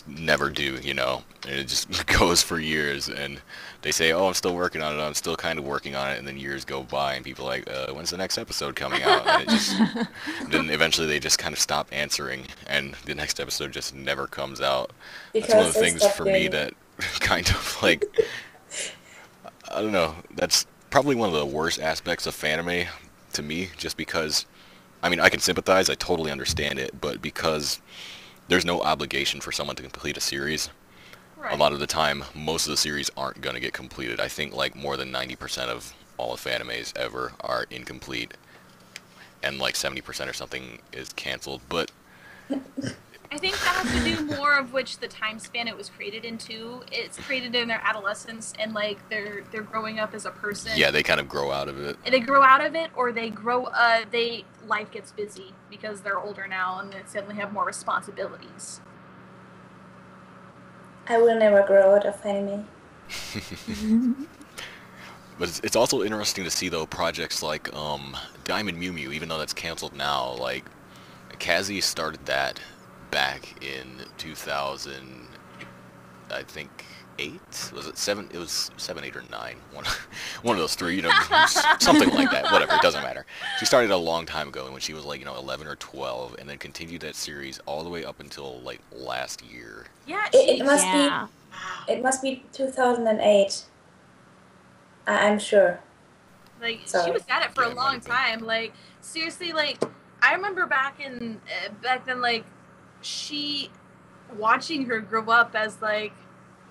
never do, and it just goes for years, and they say, oh, I'm still working on it, I'm still kind of working on it, and then years go by and people are like, when's the next episode coming out? And it just then eventually they just kind of stop answering and the next episode just never comes out. That's one of the things for me that kind of like I don't know, that's probably one of the worst aspects of Fanime to me, just because I can sympathize, I totally understand it, but because there's no obligation for someone to complete a series. Right. A lot of the time, most of the series aren't going to get completed. I think like more than 90% of all of Fanimes ever are incomplete, and like 70% or something is canceled. But I think that has to do more of which the time span it was created into. It's created in their adolescence, and like they're growing up as a person. Yeah, they kind of grow out of it. They grow out of it, or they life gets busy because they're older now and they suddenly have more responsibilities. I will never grow out of anime. But it's also interesting to see though projects like Diamond Mew Mew, even though that's canceled now. Like Kazi started that back in 2000, I think 8? Was it 7? It was 7, 8, or 9. One of those three, something like that. Whatever, it doesn't matter. She started a long time ago when she was like 11 or 12, and then continued that series all the way up until like last year. Yeah, it must be 2008. I'm sure. Like she was at it for a long time. Like seriously, like I remember back then, like she watching her grow up as like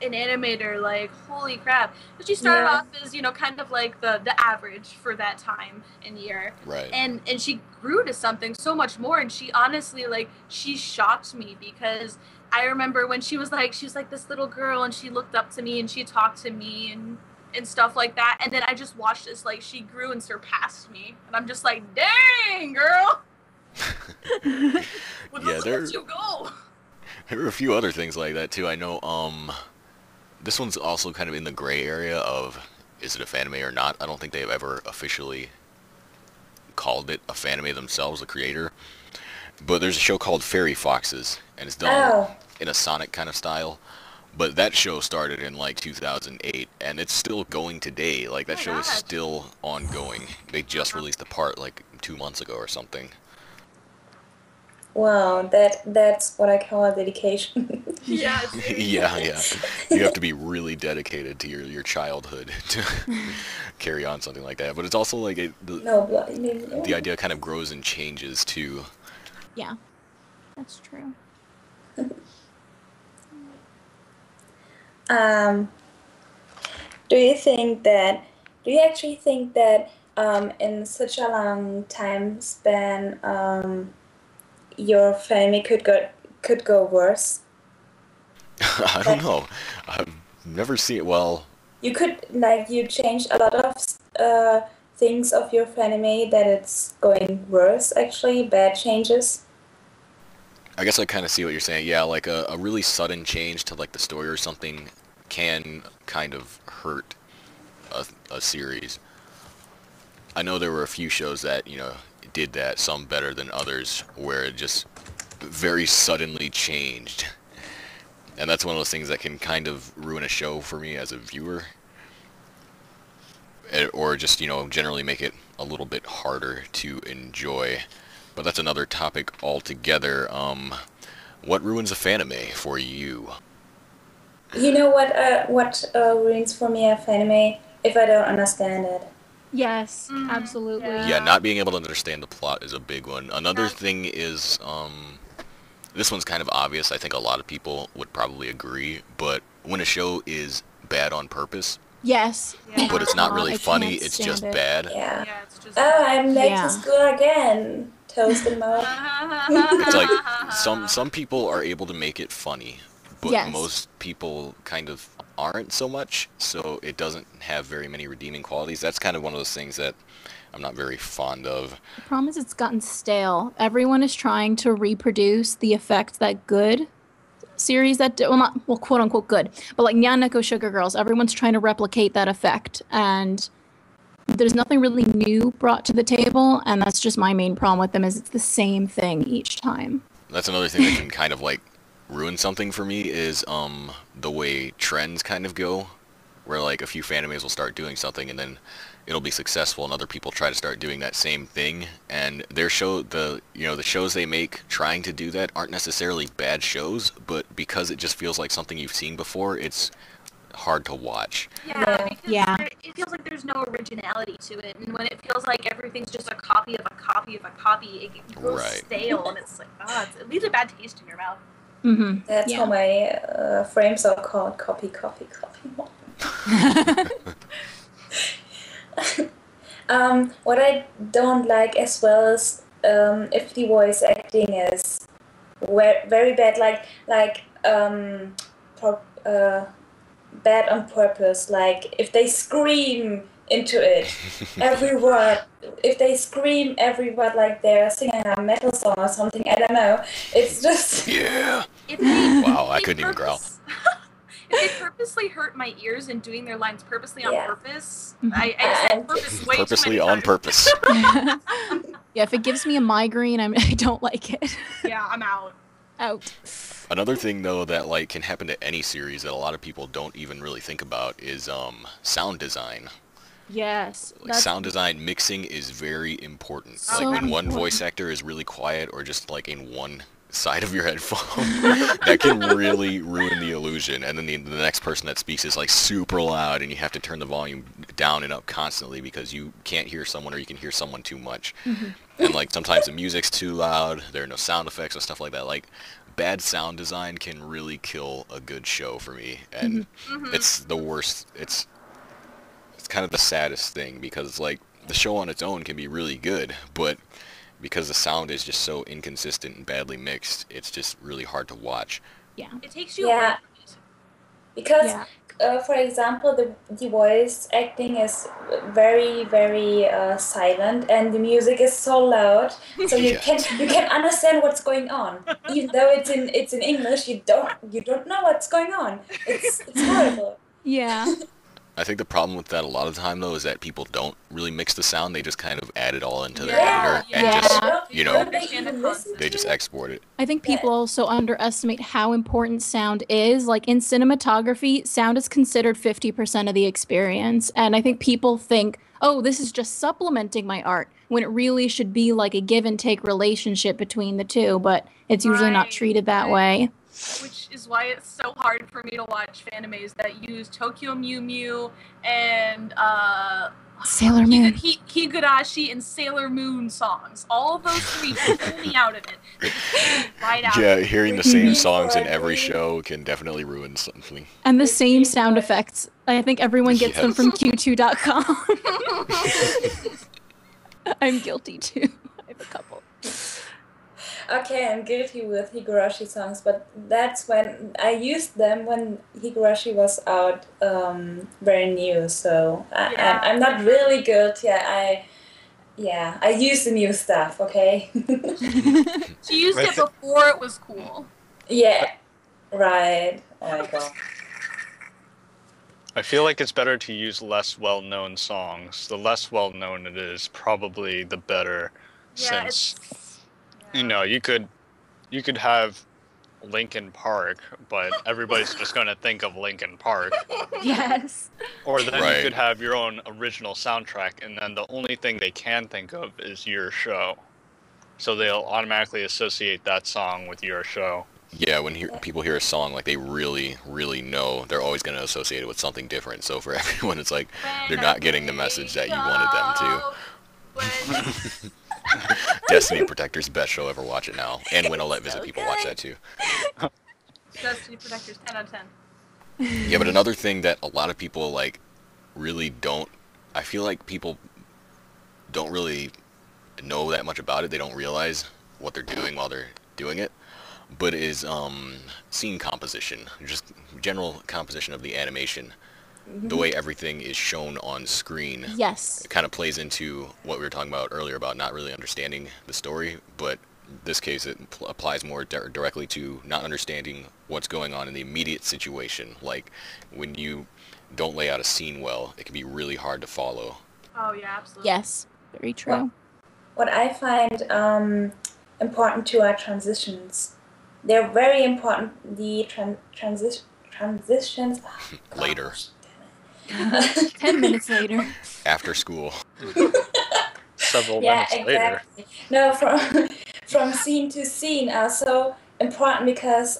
an animator, like holy crap. But she started off as kind of like the average for that time and year, right? And she grew to something so much more, and she honestly she shocked me, because I remember when she was like this little girl, and she looked up to me and she talked to me and stuff like that, and then I just watched as like she grew and surpassed me, and I'm just like, dang girl. Yeah, there were a few other things like that too. I know this one's also kind of in the gray area of, is it a Fanime or not? I don't think they've ever officially called it a Fanime themselves, the creator. But there's a show called Fairy Foxes, and it's done in a Sonic kind of style. But that show started in like 2008, and it's still going today. Like that show is still ongoing. They just released the part like 2 months ago or something. Wow, that's what I call a dedication. Yeah. Yeah. You have to be really dedicated to your childhood to carry on something like that. But it's also like the idea kind of grows and changes too. Yeah, that's true. Do you actually think that in such a long time span your family could go worse? I don't know. I've never seen it. Well, you could you changed a lot of things of your Fanime that it's going worse, actually, bad changes. I guess I kind of see what you're saying. Yeah, like a really sudden change to like the story or something can kind of hurt a series. I know there were a few shows that did that, some better than others, where it just very suddenly changed. And that's one of those things that can kind of ruin a show for me as a viewer. Or just, generally make it a little bit harder to enjoy. But that's another topic altogether. What ruins a fanime for you? You know what ruins for me a fanime? If I don't understand it. Yes, absolutely. Yeah, not being able to understand the plot is a big one. Another thing is, this one's kind of obvious. I think a lot of people would probably agree. But when a show is bad on purpose, Yes. but it's not really I funny, can't it's stand just it. bad. Yeah. It's just. Oh, I'm late Yeah. to school again. Toast and mouth. It's like some people are able to make it funny, but Yes. most people kind of aren't so much, so it doesn't have very many redeeming qualities. That's kind of one of those things that I'm not very fond of. The problem is it's gotten stale. Everyone is trying to reproduce the effect that good series that quote unquote good, but like Nyan Neko Sugar Girls, everyone's trying to replicate that effect, and there's nothing really new brought to the table, and that's just my main problem with them is it's the same thing each time. That's another thing that can kind of like ruin something for me is the way trends kind of go, where like a few fanimes will start doing something and then it'll be successful and other people try to start doing that same thing, and the shows they make trying to do that aren't necessarily bad shows, but because it just feels like something you've seen before, it's hard to watch. Because it feels like there's no originality to it, and when it feels like everything's just a copy of a copy of a copy, it grows stale, and it's like, it leaves a bad taste in your mouth. Mm-hmm. That's how my frames are called. Copy. What I don't like as well is if the voice acting is very bad, bad on purpose. Like if they scream into it every word, if they scream every word like they're singing a metal song or something, I don't know. It's just Yeah. Wow, I couldn't even growl. If they purposely hurt my ears and doing their lines purposely on purpose, Mhm. I said purpose way Purposely too many on times. purpose. Yeah, if it gives me a migraine, I don't like it. Yeah, I'm out. Out. Another thing though that like can happen to any series that a lot of people don't even really think about is sound design. Yes. Like sound design mixing is very important. So Like when one important. voice actor is really quiet or just like in one side of your headphone, that can really ruin the illusion. And then the next person that speaks is like super loud and you have to turn the volume down and up constantly because you can't hear someone or you can hear someone too much. Mm-hmm. And like sometimes the music's too loud, there are no sound effects or stuff like that. Like bad sound design can really kill a good show for me. And it's the worst. It's kind of the saddest thing because like the show on its own can be really good, but because the sound is just so inconsistent and badly mixed, it's just really hard to watch. Yeah. It takes you away from it. because for example, the voice acting is very, very silent, and the music is so loud, so you can understand what's going on, even though it's in English. You don't know what's going on. It's horrible. Yeah. I think the problem with that a lot of the time though is that people don't really mix the sound. They just kind of add it all into their editor and just they just export it. I think people also underestimate how important sound is. Like in cinematography, sound is considered 50% of the experience. And I think people think, oh, this is just supplementing my art, when it really should be like a give and take relationship between the two, but it's usually not treated that way. Which is why it's so hard for me to watch animes that use Tokyo Mew Mew and Sailor Moon. Higurashi and Sailor Moon songs. All of those three pull me out of it. They just pull me right out. Yeah, hearing the same songs in every show can definitely ruin something. And the same sound effects. I think everyone gets them from Q2.com. I'm guilty too. I have a couple. Okay, I'm guilty with Higurashi songs, but that's when I used them when Higurashi was out, very new. So I'm not really guilty. I used the new stuff. Okay. She used it before it was cool. Yeah. Right. Oh my god. I feel like it's better to use less well-known songs. The less well-known it is, probably the better, since you know, you could you could have Linkin Park, but everybody's just going to think of Linkin Park. Yes. Or then Right. you could have your own original soundtrack, and then the only thing they can think of is your show. So they'll automatically associate that song with your show. Yeah, when people hear a song, like, they really, really know, they're always going to associate it with something different. So for everyone, it's like they're not getting the message that you wanted them to. Destiny Protectors, best show ever. Watch it now. And when I'll let visit people watch that too. Destiny Protectors, 10 out of 10. Yeah, but another thing that a lot of people, like, really don't, I feel like people don't really know that much about it. They don't realize what they're doing while they're doing it. But is scene composition, just general composition of the animation. The way everything is shown on screen. Yes. It kind of plays into what we were talking about earlier about not really understanding the story, but in this case it applies more directly to not understanding what's going on in the immediate situation. Like, when you don't lay out a scene well, it can be really hard to follow. Oh, yeah, absolutely. Yes. Very true. What I find important to are transitions. They're very important. The transitions. Later. 10 minutes later. After school. Several minutes later. No, from scene to scene are so important because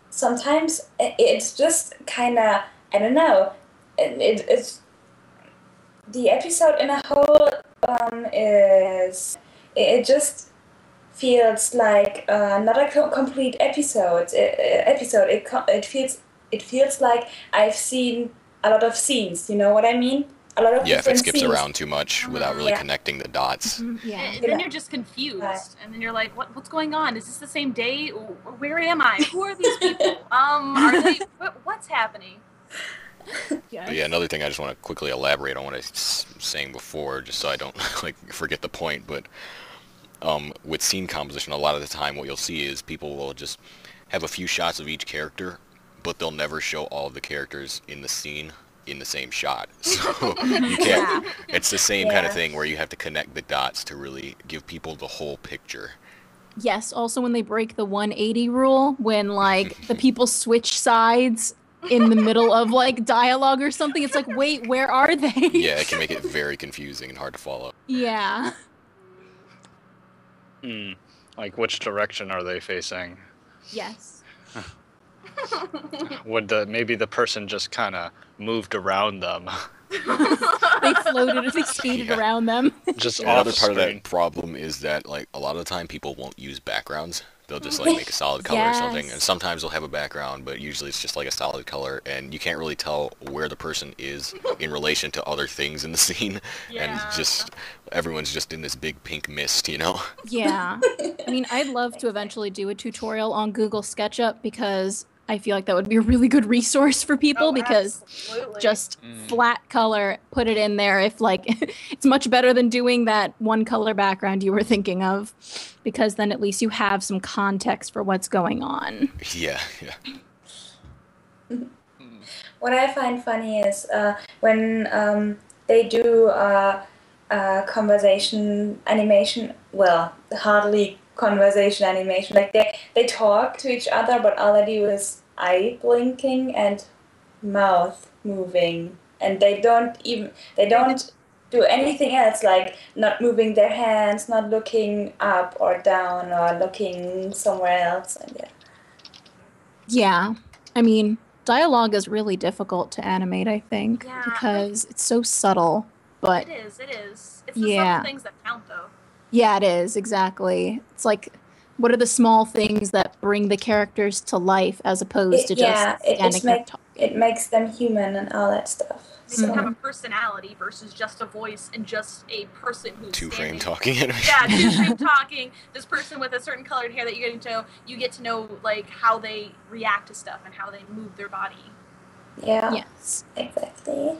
sometimes it's just kind of, I don't know, it's the episode in a whole it just feels like not a complete episode. It feels like I've seen a lot of scenes. You know what I mean? A lot of Yeah, if it different skips scenes. around too much without really connecting the dots. Yeah. And then you're just confused, and then you're like, "What's going on? Is this the same day? Where am I? Who are these people? Are they? What's happening?" But yeah, another thing I just want to quickly elaborate on what I was saying before, just so I don't like forget the point. But with scene composition, a lot of the time what you'll see is people will just have a few shots of each character, but they'll never show all of the characters in the scene in the same shot. So you can't, it's the same kind of thing where you have to connect the dots to really give people the whole picture. Yes, also when they break the 180 rule, when like the people switch sides in the middle of like dialogue or something, it's like, wait, where are they? Yeah, it can make it very confusing and hard to follow. Yeah. Like, which direction are they facing? Yes. Would maybe the person just kind of moved around them? They floated, they skated around them. Just Another off part of screen. that problem is that, like, a lot of the time people won't use backgrounds. They'll just like make a solid color or something, and sometimes they'll have a background, but usually it's just like a solid color, and you can't really tell where the person is in relation to other things in the scene, and just everyone's just in this big pink mist, you know? Yeah. I mean, I'd love to eventually do a tutorial on Google SketchUp because I feel like that would be a really good resource for people because just flat color, put it in there if like it's much better than doing that one color background you were thinking of, because then at least you have some context for what's going on. Yeah. What I find funny is when they do conversation animation, well, hardly conversation animation, like they talk to each other, but all they do is eye blinking and mouth moving, and they don't do anything else, like not moving their hands, not looking up or down or looking somewhere else. And yeah, I mean, dialogue is really difficult to animate, I think, because it's so subtle, but it is it's the subtle things that count, though. Yeah, it is, exactly. It's like, what are the small things that bring the characters to life as opposed to just standing there talking? It makes them human and all that stuff. They can have a personality versus just a voice and just a person who's Two-frame talking animation. Yeah, two-frame talking. This person with a certain colored hair that you get to know like how they react to stuff and how they move their body. Yeah. Yes. Exactly.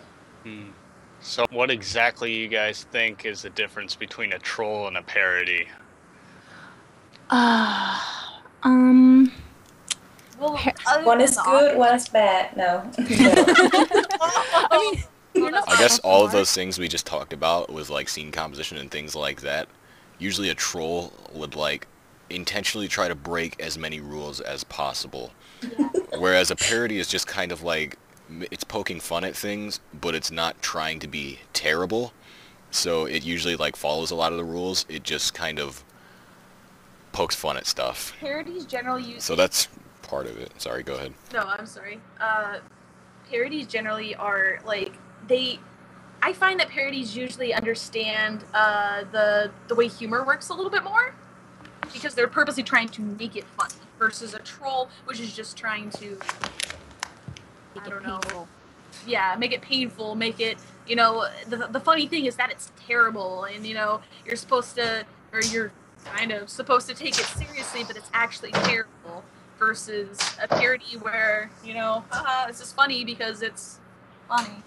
So what exactly you guys think is the difference between a troll and a parody? Well, one is good, one is bad. No. I mean, I guess all of those things we just talked about with like scene composition and things like that, usually a troll would like intentionally try to break as many rules as possible. Whereas a parody is just kind of like, it's poking fun at things, but it's not trying to be terrible. So it usually like follows a lot of the rules. It just kind of pokes fun at stuff. Parodies generally use... So that's part of it. Sorry, go ahead. No, I'm sorry. Parodies generally are, like, I find that parodies usually understand the way humor works a little bit more, because they're purposely trying to make it funny, versus a troll, which is just trying to, I don't know, yeah, make it painful, make it, you know, the funny thing is that it's terrible, and, you know, you're kind of supposed to take it seriously, but it's actually terrible, versus a parody where, you know, haha, this is funny because it's funny.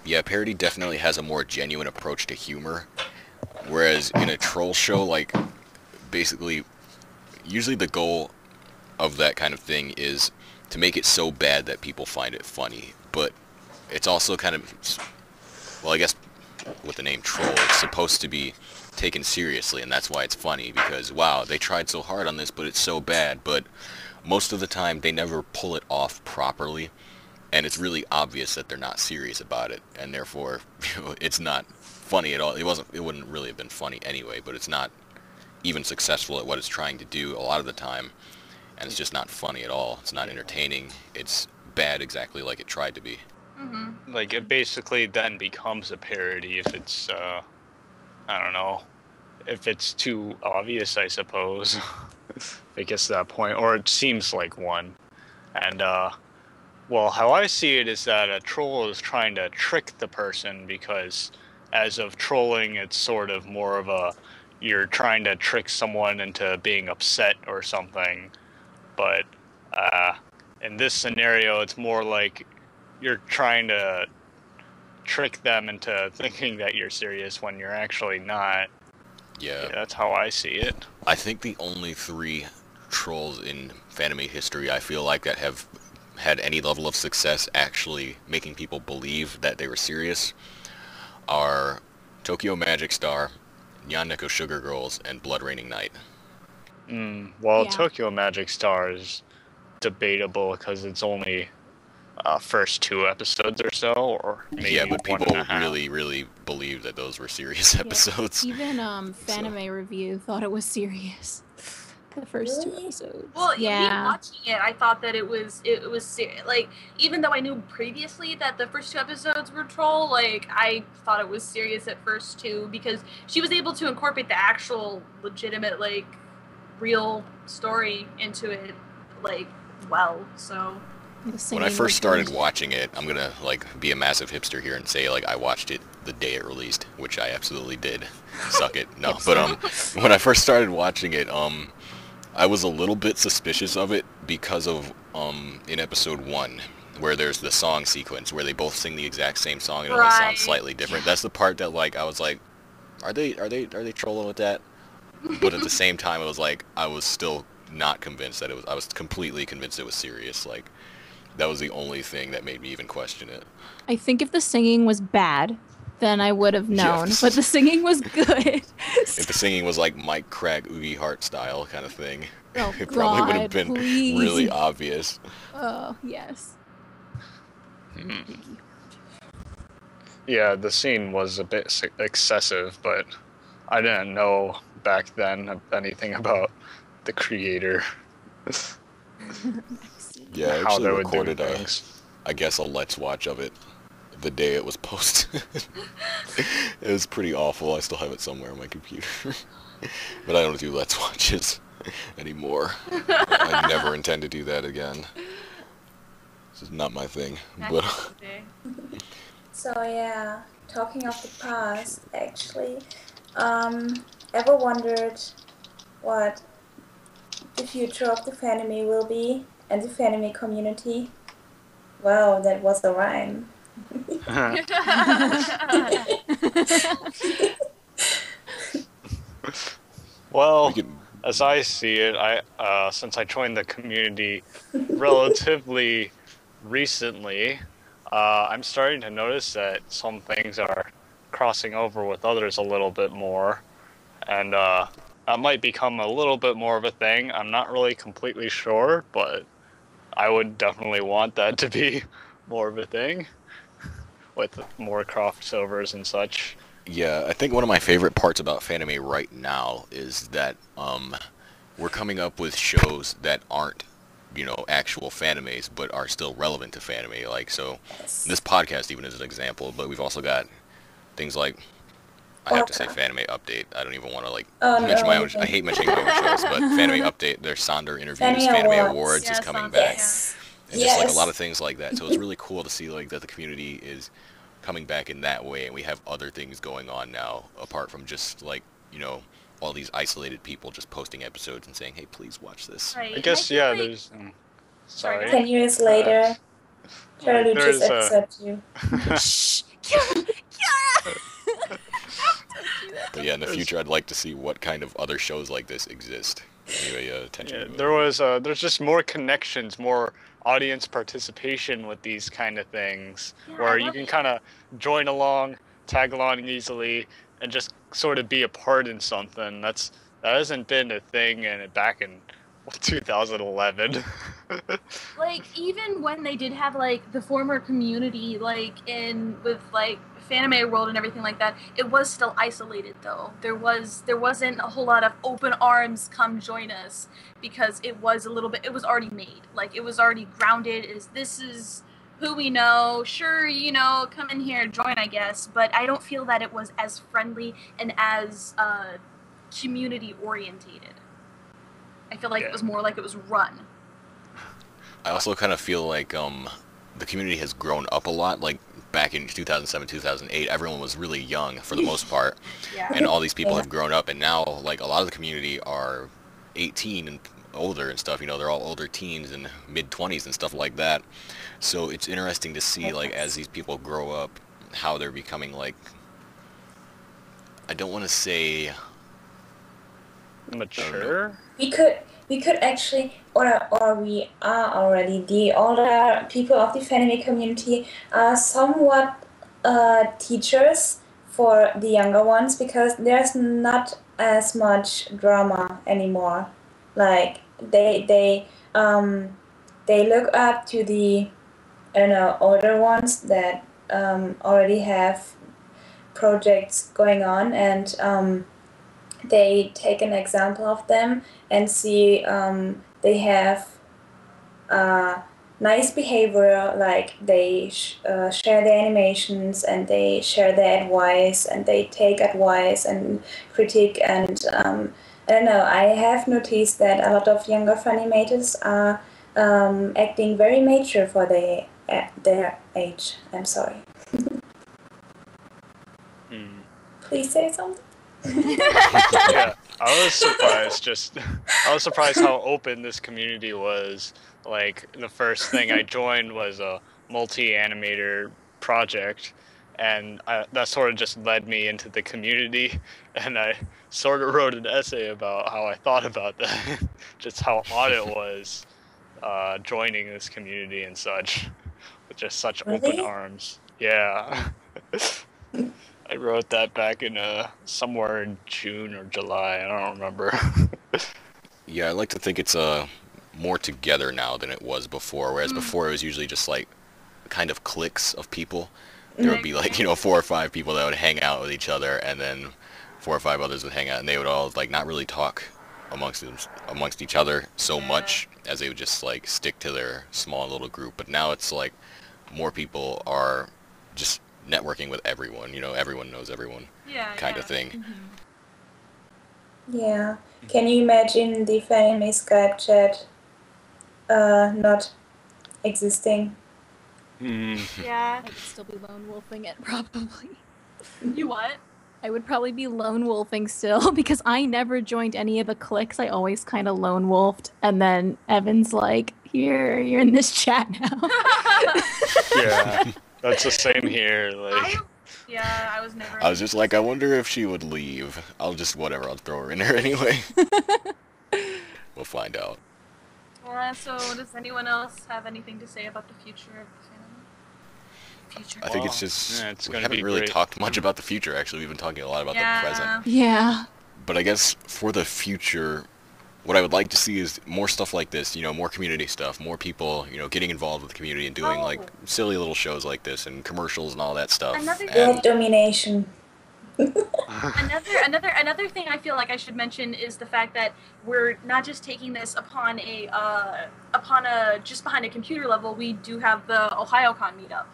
Yeah, parody definitely has a more genuine approach to humor, whereas in a troll show, like, basically, usually the goal of that kind of thing is to make it so bad that people find it funny, but it's also kind of, well, I guess with the name troll, it's supposed to be taken seriously, and that's why it's funny, because, wow, they tried so hard on this, but it's so bad, but most of the time, they never pull it off properly, and it's really obvious that they're not serious about it, and therefore, you know, it's not funny at all. It wouldn't really have been funny anyway, but it's not even successful at what it's trying to do a lot of the time, and it's just not funny at all. It's not entertaining. It's bad exactly like it tried to be. Mm-hmm. Like, it basically then becomes a parody if it's, I don't know, if it's too obvious, I suppose. It gets to that point, or it seems like one. And, well, how I see it is that a troll is trying to trick the person, because as of trolling, it's sort of more of a, you're trying to trick someone into being upset or something. But in this scenario, it's more like you're trying to trick them into thinking that you're serious when you're actually not. Yeah. That's how I see it. I think the only 3 trolls in Fanime history I feel like that have had any level of success actually making people believe that they were serious are Tokyo Magic Star, Nyan Neko Sugar Girls, and Blood Raining Knight. Well, Yeah. Tokyo Magic Star is debatable because it's only first 2 episodes or so, or maybe Yeah, but people 1.5. really believed that those were serious episodes. Even Fanime Review thought it was serious. The first 2 Really? episodes. Well, Yeah. me watching it, I thought that it was like, even though I knew previously that the first 2 episodes were troll, like, I thought it was serious at first too, because she was able to incorporate the actual legitimate, like, real story into it, like, well, so. When I first started watching it, I'm gonna, like, be a massive hipster here and say, like, I watched it the day it released, which I absolutely did. Suck it. No, but, when I first started watching it, I was a little bit suspicious of it because of, in episode 1, where there's the song sequence where they both sing the exact same song and it only sounds slightly different. That's the part that, like, I was like, are they trolling with that? But at the same time, it was like, I was still not convinced that it was, I was completely convinced it was serious. Like, that was the only thing that made me even question it. I think if the singing was bad, then I would have known. Yes. But the singing was good. If the singing was like Mike Craig, Oogie Hart style kind of thing, Oh, it probably would God, have been please. really obvious. Oh, yes. Yeah, the scene was a bit excessive, but I didn't know back then anything about the creator. Yeah, I How actually they would do recorded things. I guess a Let's Watch of it the day it was posted. It was pretty awful. I still have it somewhere on my computer. But I don't do Let's Watches anymore. I never intend to do that again. This is not my thing. But So yeah, talking of the past, actually, ever wondered what the future of the Fanime will be and the Fanime community? Wow, that was a rhyme. Well, we could, as I see it, since I joined the community relatively recently, I'm starting to notice that some things are crossing over with others a little bit more, and that might become a little bit more of a thing. I'm not really completely sure, but I would definitely want that to be more of a thing with more crossovers and such. Yeah, I think one of my favorite parts about Fanime right now is that we're coming up with shows that aren't, actual Fanimes, but are still relevant to Fanime. Like, so this podcast even is an example, but we've also got things like, I have to say Fanime Update. I don't even want to mention my own. I hate mentioning my own shows, but Fanime Update, their Sonder interviews, Fanime Awards is coming back, and just like a lot of things like that. So it's really cool to see like that the community is coming back in that way, and we have other things going on now apart from just like all these isolated people just posting episodes and saying, "Hey, please watch this." Right. I guess there's. Sorry. 10 years later, Charlie just accepts you. Shh! But yeah, in the future, I'd like to see what kind of other shows like this exist. Anyway, attention. Yeah, there's just more connections, more audience participation with these kind of things, where you can kind of join along, tag along easily, and just sort of be a part in something. That hasn't been a thing back in 2011. Like, even when they did have like the former community, like with like Fanime World and everything like that, it was still isolated though. There wasn't a whole lot of open arms, come join us, because it was already made. Like, it was already grounded. This is who we know. Sure, come in here, join, I guess. But I don't feel that it was as friendly and as community orientated. I feel like it was more like it was run. I also kind of feel like the community has grown up a lot. Like back in 2007, 2008, everyone was really young for the most part, and all these people have grown up. And now, like, a lot of the community are 18 and older and stuff. They're all older teens and mid-20s and stuff like that. So it's interesting to see, like, as these people grow up, how they're becoming, like, I don't want to say mature. We could actually, or we are already, the older people of the Fanime community are somewhat teachers for the younger ones, because there's not as much drama anymore. Like, they look up to the, older ones that already have projects going on, and they take an example of them and see they have nice behavior, like they share their animations and they share their advice and they take advice and critique, and I don't know, I have noticed that a lot of younger Fanimators are acting very mature for their age. I'm sorry. Please say something. Yeah, I was surprised how open this community was. Like, the first thing I joined was a multi-animator project, and that sort of just led me into the community, and I sort of wrote an essay about how I thought about that, just how odd it was joining this community and such, with just such open arms. Yeah. I wrote that back in somewhere in June or July. I don't remember. Yeah, I like to think it's more together now than it was before. Whereas before it was usually just like kind of cliques of people. There would be like 4 or 5 people that would hang out with each other, and then 4 or 5 others would hang out, and they would all like not really talk amongst each other so much, as they would just like stick to their small little group. But now it's like more people are just networking with everyone, everyone knows everyone, kind of thing. Yeah. Can you imagine the Fanime Skype chat not existing? Yeah. I would still be lone wolfing it, probably. You what? I would probably be lone wolfing still, because I never joined any of the cliques. I always kind of lone wolfed, and then Evan's like, "Here, you're in this chat now." Yeah. That's the same here. Like, I was never. I was just like, I wonder if she would leave. I'll throw her in there anyway. We'll find out. So, does anyone else have anything to say about the future of the Fanime? I think it's just it's we gonna haven't be really great. talked much about the future. Actually, we've been talking a lot about the present. Yeah. But I guess for the future, what I would like to see is more stuff like this, more community stuff, more people, getting involved with the community and doing like silly little shows like this and commercials and all that stuff. World domination. Another thing I feel like I should mention is the fact that we're not just taking this upon just behind a computer level. We do have the OhioCon meetup,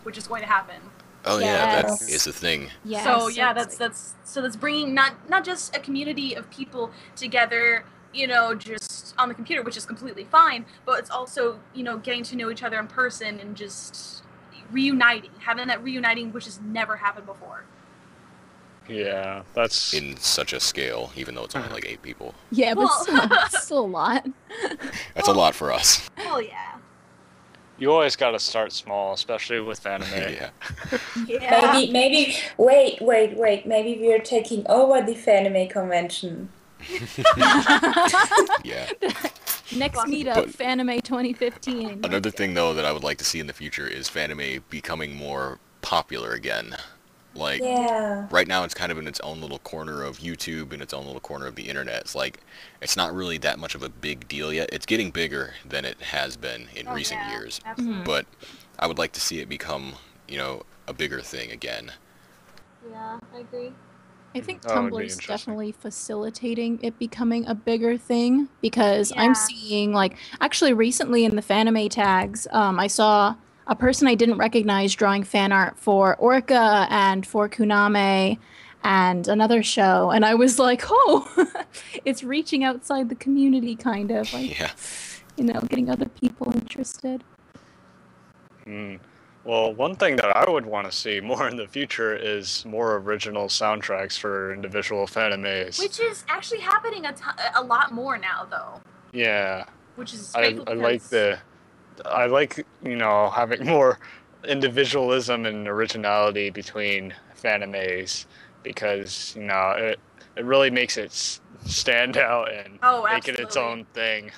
which is going to happen. Oh yeah, that is the thing. Yes. So yeah, that's bringing not just a community of people together, just on the computer, which is completely fine, but it's also, getting to know each other in person and just having that reuniting, which has never happened before. Yeah, that's... In such a scale, even though it's only like 8 people. Yeah, but still a lot. That's a lot for us. Well, yeah. You always got to start small, especially with anime. Yeah. Yeah. Maybe, wait. Maybe we're taking over the Fanime convention. Yeah. Next meetup, But- Fanime 2015. Another thing, though, that I would like to see in the future is Fanime becoming more popular again. Like, Yeah. right now it's kind of in its own little corner of YouTube and its own little corner of the internet. It's like, it's not really that much of a big deal yet. It's getting bigger than it has been in recent years. Absolutely. But I would like to see it become, a bigger thing again. Yeah, I agree. I think That would be Tumblr's interesting. definitely facilitating it becoming a bigger thing because Yeah. I'm seeing, actually recently in the Fanime tags, I saw a person I didn't recognize drawing fan art for Orca and for Kuname and another show, and I was like, oh, it's reaching outside the community, kind of, Yeah. getting other people interested. Well, one thing that I would want to see more in the future is more original soundtracks for individual animes. Which is actually happening a lot more now, though. Yeah, Which is I grateful like having more individualism and originality between animes because it really makes it stand out and make it its absolutely. own thing.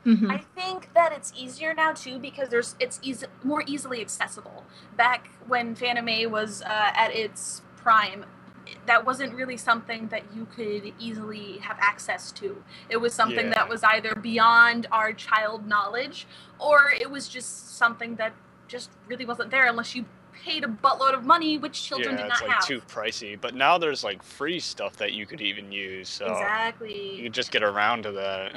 Mhm. I think that it's easier now too because it's more easily accessible. Back when Fanime was at its prime, that wasn't really something that you could easily have access to. It was something Yeah. that was either beyond our child knowledge, or it was just something that just really wasn't there unless you paid a buttload of money, which children Yeah, did it's not like have. too pricey. But now there's like free stuff that you could even use, so you Exactly. could just get around to that.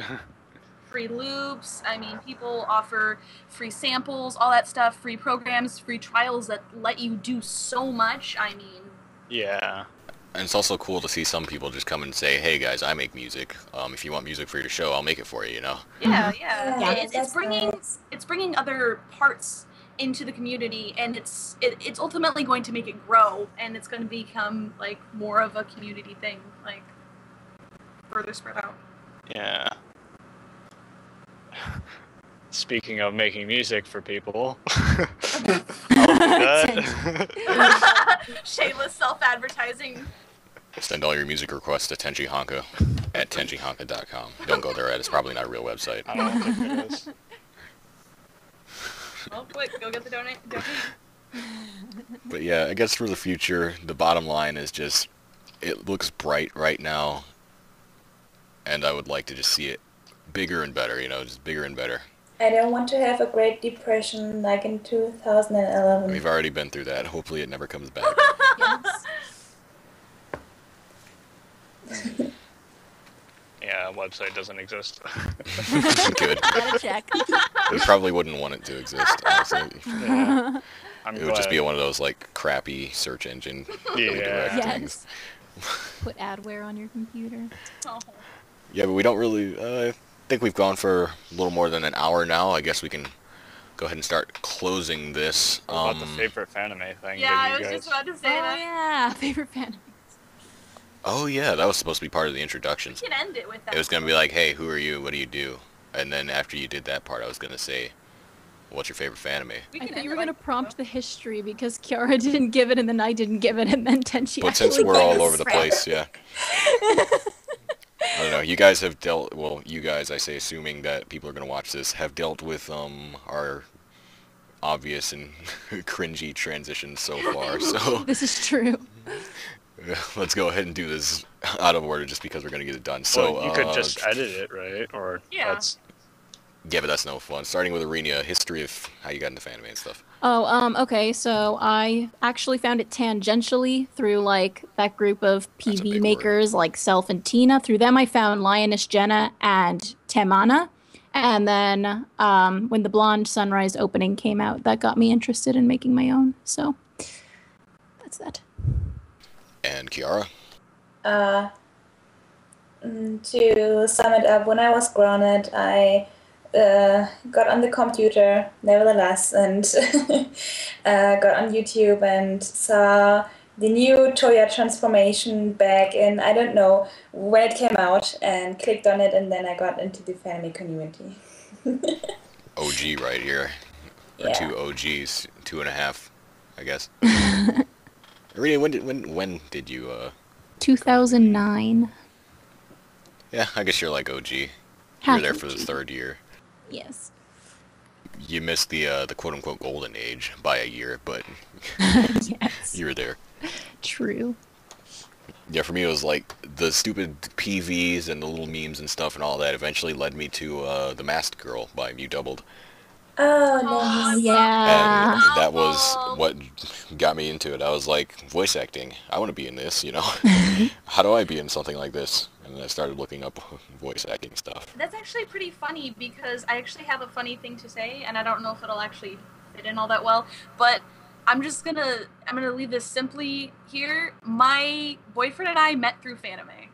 Free loops. I mean, people offer free samples, all that stuff, free programs, free trials that let you do so much. I mean, Yeah. And it's also cool to see some people just come and say, hey guys, I make music. If you want music for your show, I'll make it for you, yeah. Yeah, It's that's bringing nice. it's bringing other parts into the community, and it's ultimately going to make it grow, and it's going to become like more of a community thing, like further spread out. Yeah. Speaking of making music for people, I'll do that. Shameless self-advertising. Send all your music requests to Tenji Honka at tenjihonka.com. Don't go there, it's probably not a real website. I don't think it is. Oh, quick, go get the donate. But yeah, I guess for the future, the bottom line is just, it looks bright right now, and I would like to just see it bigger and better, just bigger and better. I don't want to have a Great Depression like in 2011. We've already been through that. Hopefully it never comes back. Yes. Yeah, website doesn't exist. Good. Gotta check. We probably wouldn't want it to exist, honestly. Yeah. I'm It would just glad. be one of those, crappy search engine Yeah. redirect things. Yes. Put adware on your computer. Oh. Yeah, but we don't really... I think we've gone for a little more than an hour now. I guess we can go ahead and start closing this. What about the favorite anime thing? Yeah, that I you was guys... just about to say Oh that. yeah, favorite fan. Oh yeah, that was supposed to be part of the introductions. We can end it with that. It was going to be like, hey, who are you? What do you do? And then after you did that part, I was going to say, what's your favorite anime? We I can thought end you it were gonna like- prompt the history because Kiara didn't give it and then I didn't give it and then Tenchi But actually since we're all gave over the us. place, yeah. I don't know. You guys have dealt, well, you guys, I say, assuming that people are going to watch this, have dealt with our obvious and cringy transitions so far. So This is true. let's go ahead and do this out of order just because we're gonna get it done. So Well, you could just edit it, right? Or Yeah. that's yeah, but that's no fun. Starting with Arena, history of how you got into Fanime and stuff. Okay, so I actually found it tangentially through like that group of That's a big PV word. makers like Self and Tina. Through them I found Lioness Jenna and Temana. And then when the Blonde Sunrise opening came out, that got me interested in making my own. So that's that. And Kiara? To sum it up, when I was grounded, I got on the computer, nevertheless, and got on YouTube and saw the new Toya transformation back in, I don't know, when it came out, and clicked on it, and then I got into the Fanime community. OG right here. Or Yeah. 2 OGs, 2.5, I guess. Arena, when did you 2009. yeah, I guess you're like OG. You were there for the third year. Yes. You missed the quote-unquote golden age by a year, but Yes. you were there. True. Yeah, for me it was like the stupid PVs and the little memes and stuff and all that eventually led me to The Masked Girl by Mew Doubled. Oh, no. Oh, yeah. And that was what got me into it. I was like, voice acting, I want to be in this, you know? How do I be in something like this? And then I started looking up voice acting stuff. That's actually pretty funny because I actually have a funny thing to say, and I don't know if it'll actually fit in all that well, but I'm gonna leave this simply here. My boyfriend and I met through Fanime.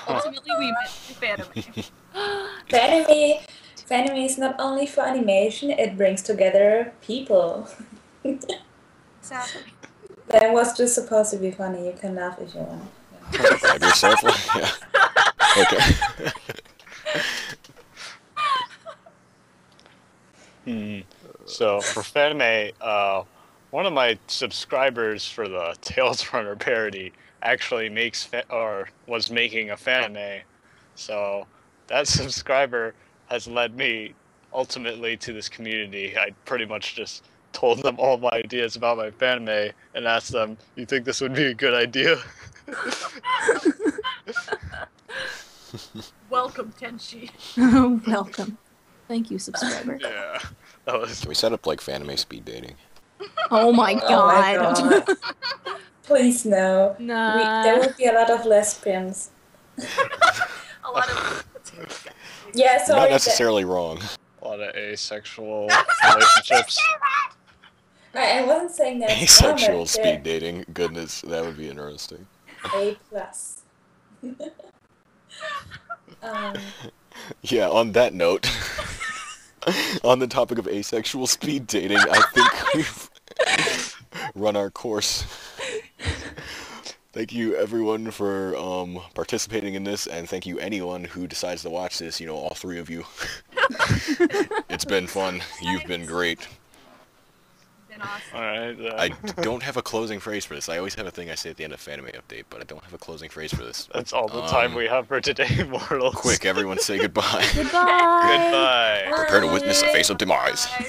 Ultimately, we met through Fanime. Fanime is not only for animation, it brings together people. Exactly. That was just supposed to be funny. You can laugh if you want. Grab yourself? Yeah. Okay. So for Fanime, one of my subscribers for the Tales Runner parody actually was making a Fanime. So that subscriber has led me ultimately to this community. I pretty much just told them all my ideas about my Fanime and asked them, "You think this would be a good idea?" Welcome, Tenchi. Welcome. Thank you, subscriber. Yeah, that was. Can we set up like Fanime speed dating? Oh my Oh my god. god. Please no. Nah. There would be a lot of lesbians. A lot of. Yeah, sorry. Not necessarily wrong. A lot of asexual relationships. I wasn't saying that. Asexual speed dating. Goodness, that would be interesting. A plus. Yeah, on that note, on the topic of asexual speed dating, I think we've run our course. Thank you everyone for participating in this, and thank you anyone who decides to watch this, you know, all three of you. It's been fun. You've been great. Been awesome. All right. I don't have a closing phrase for this. I always have a thing I say at the end of Fanime Update, but I don't have a closing phrase for this. That's all the time we have for today, mortals. Quick, everyone say goodbye. Goodbye. Goodbye. Prepare to witness the face of demise. Bye.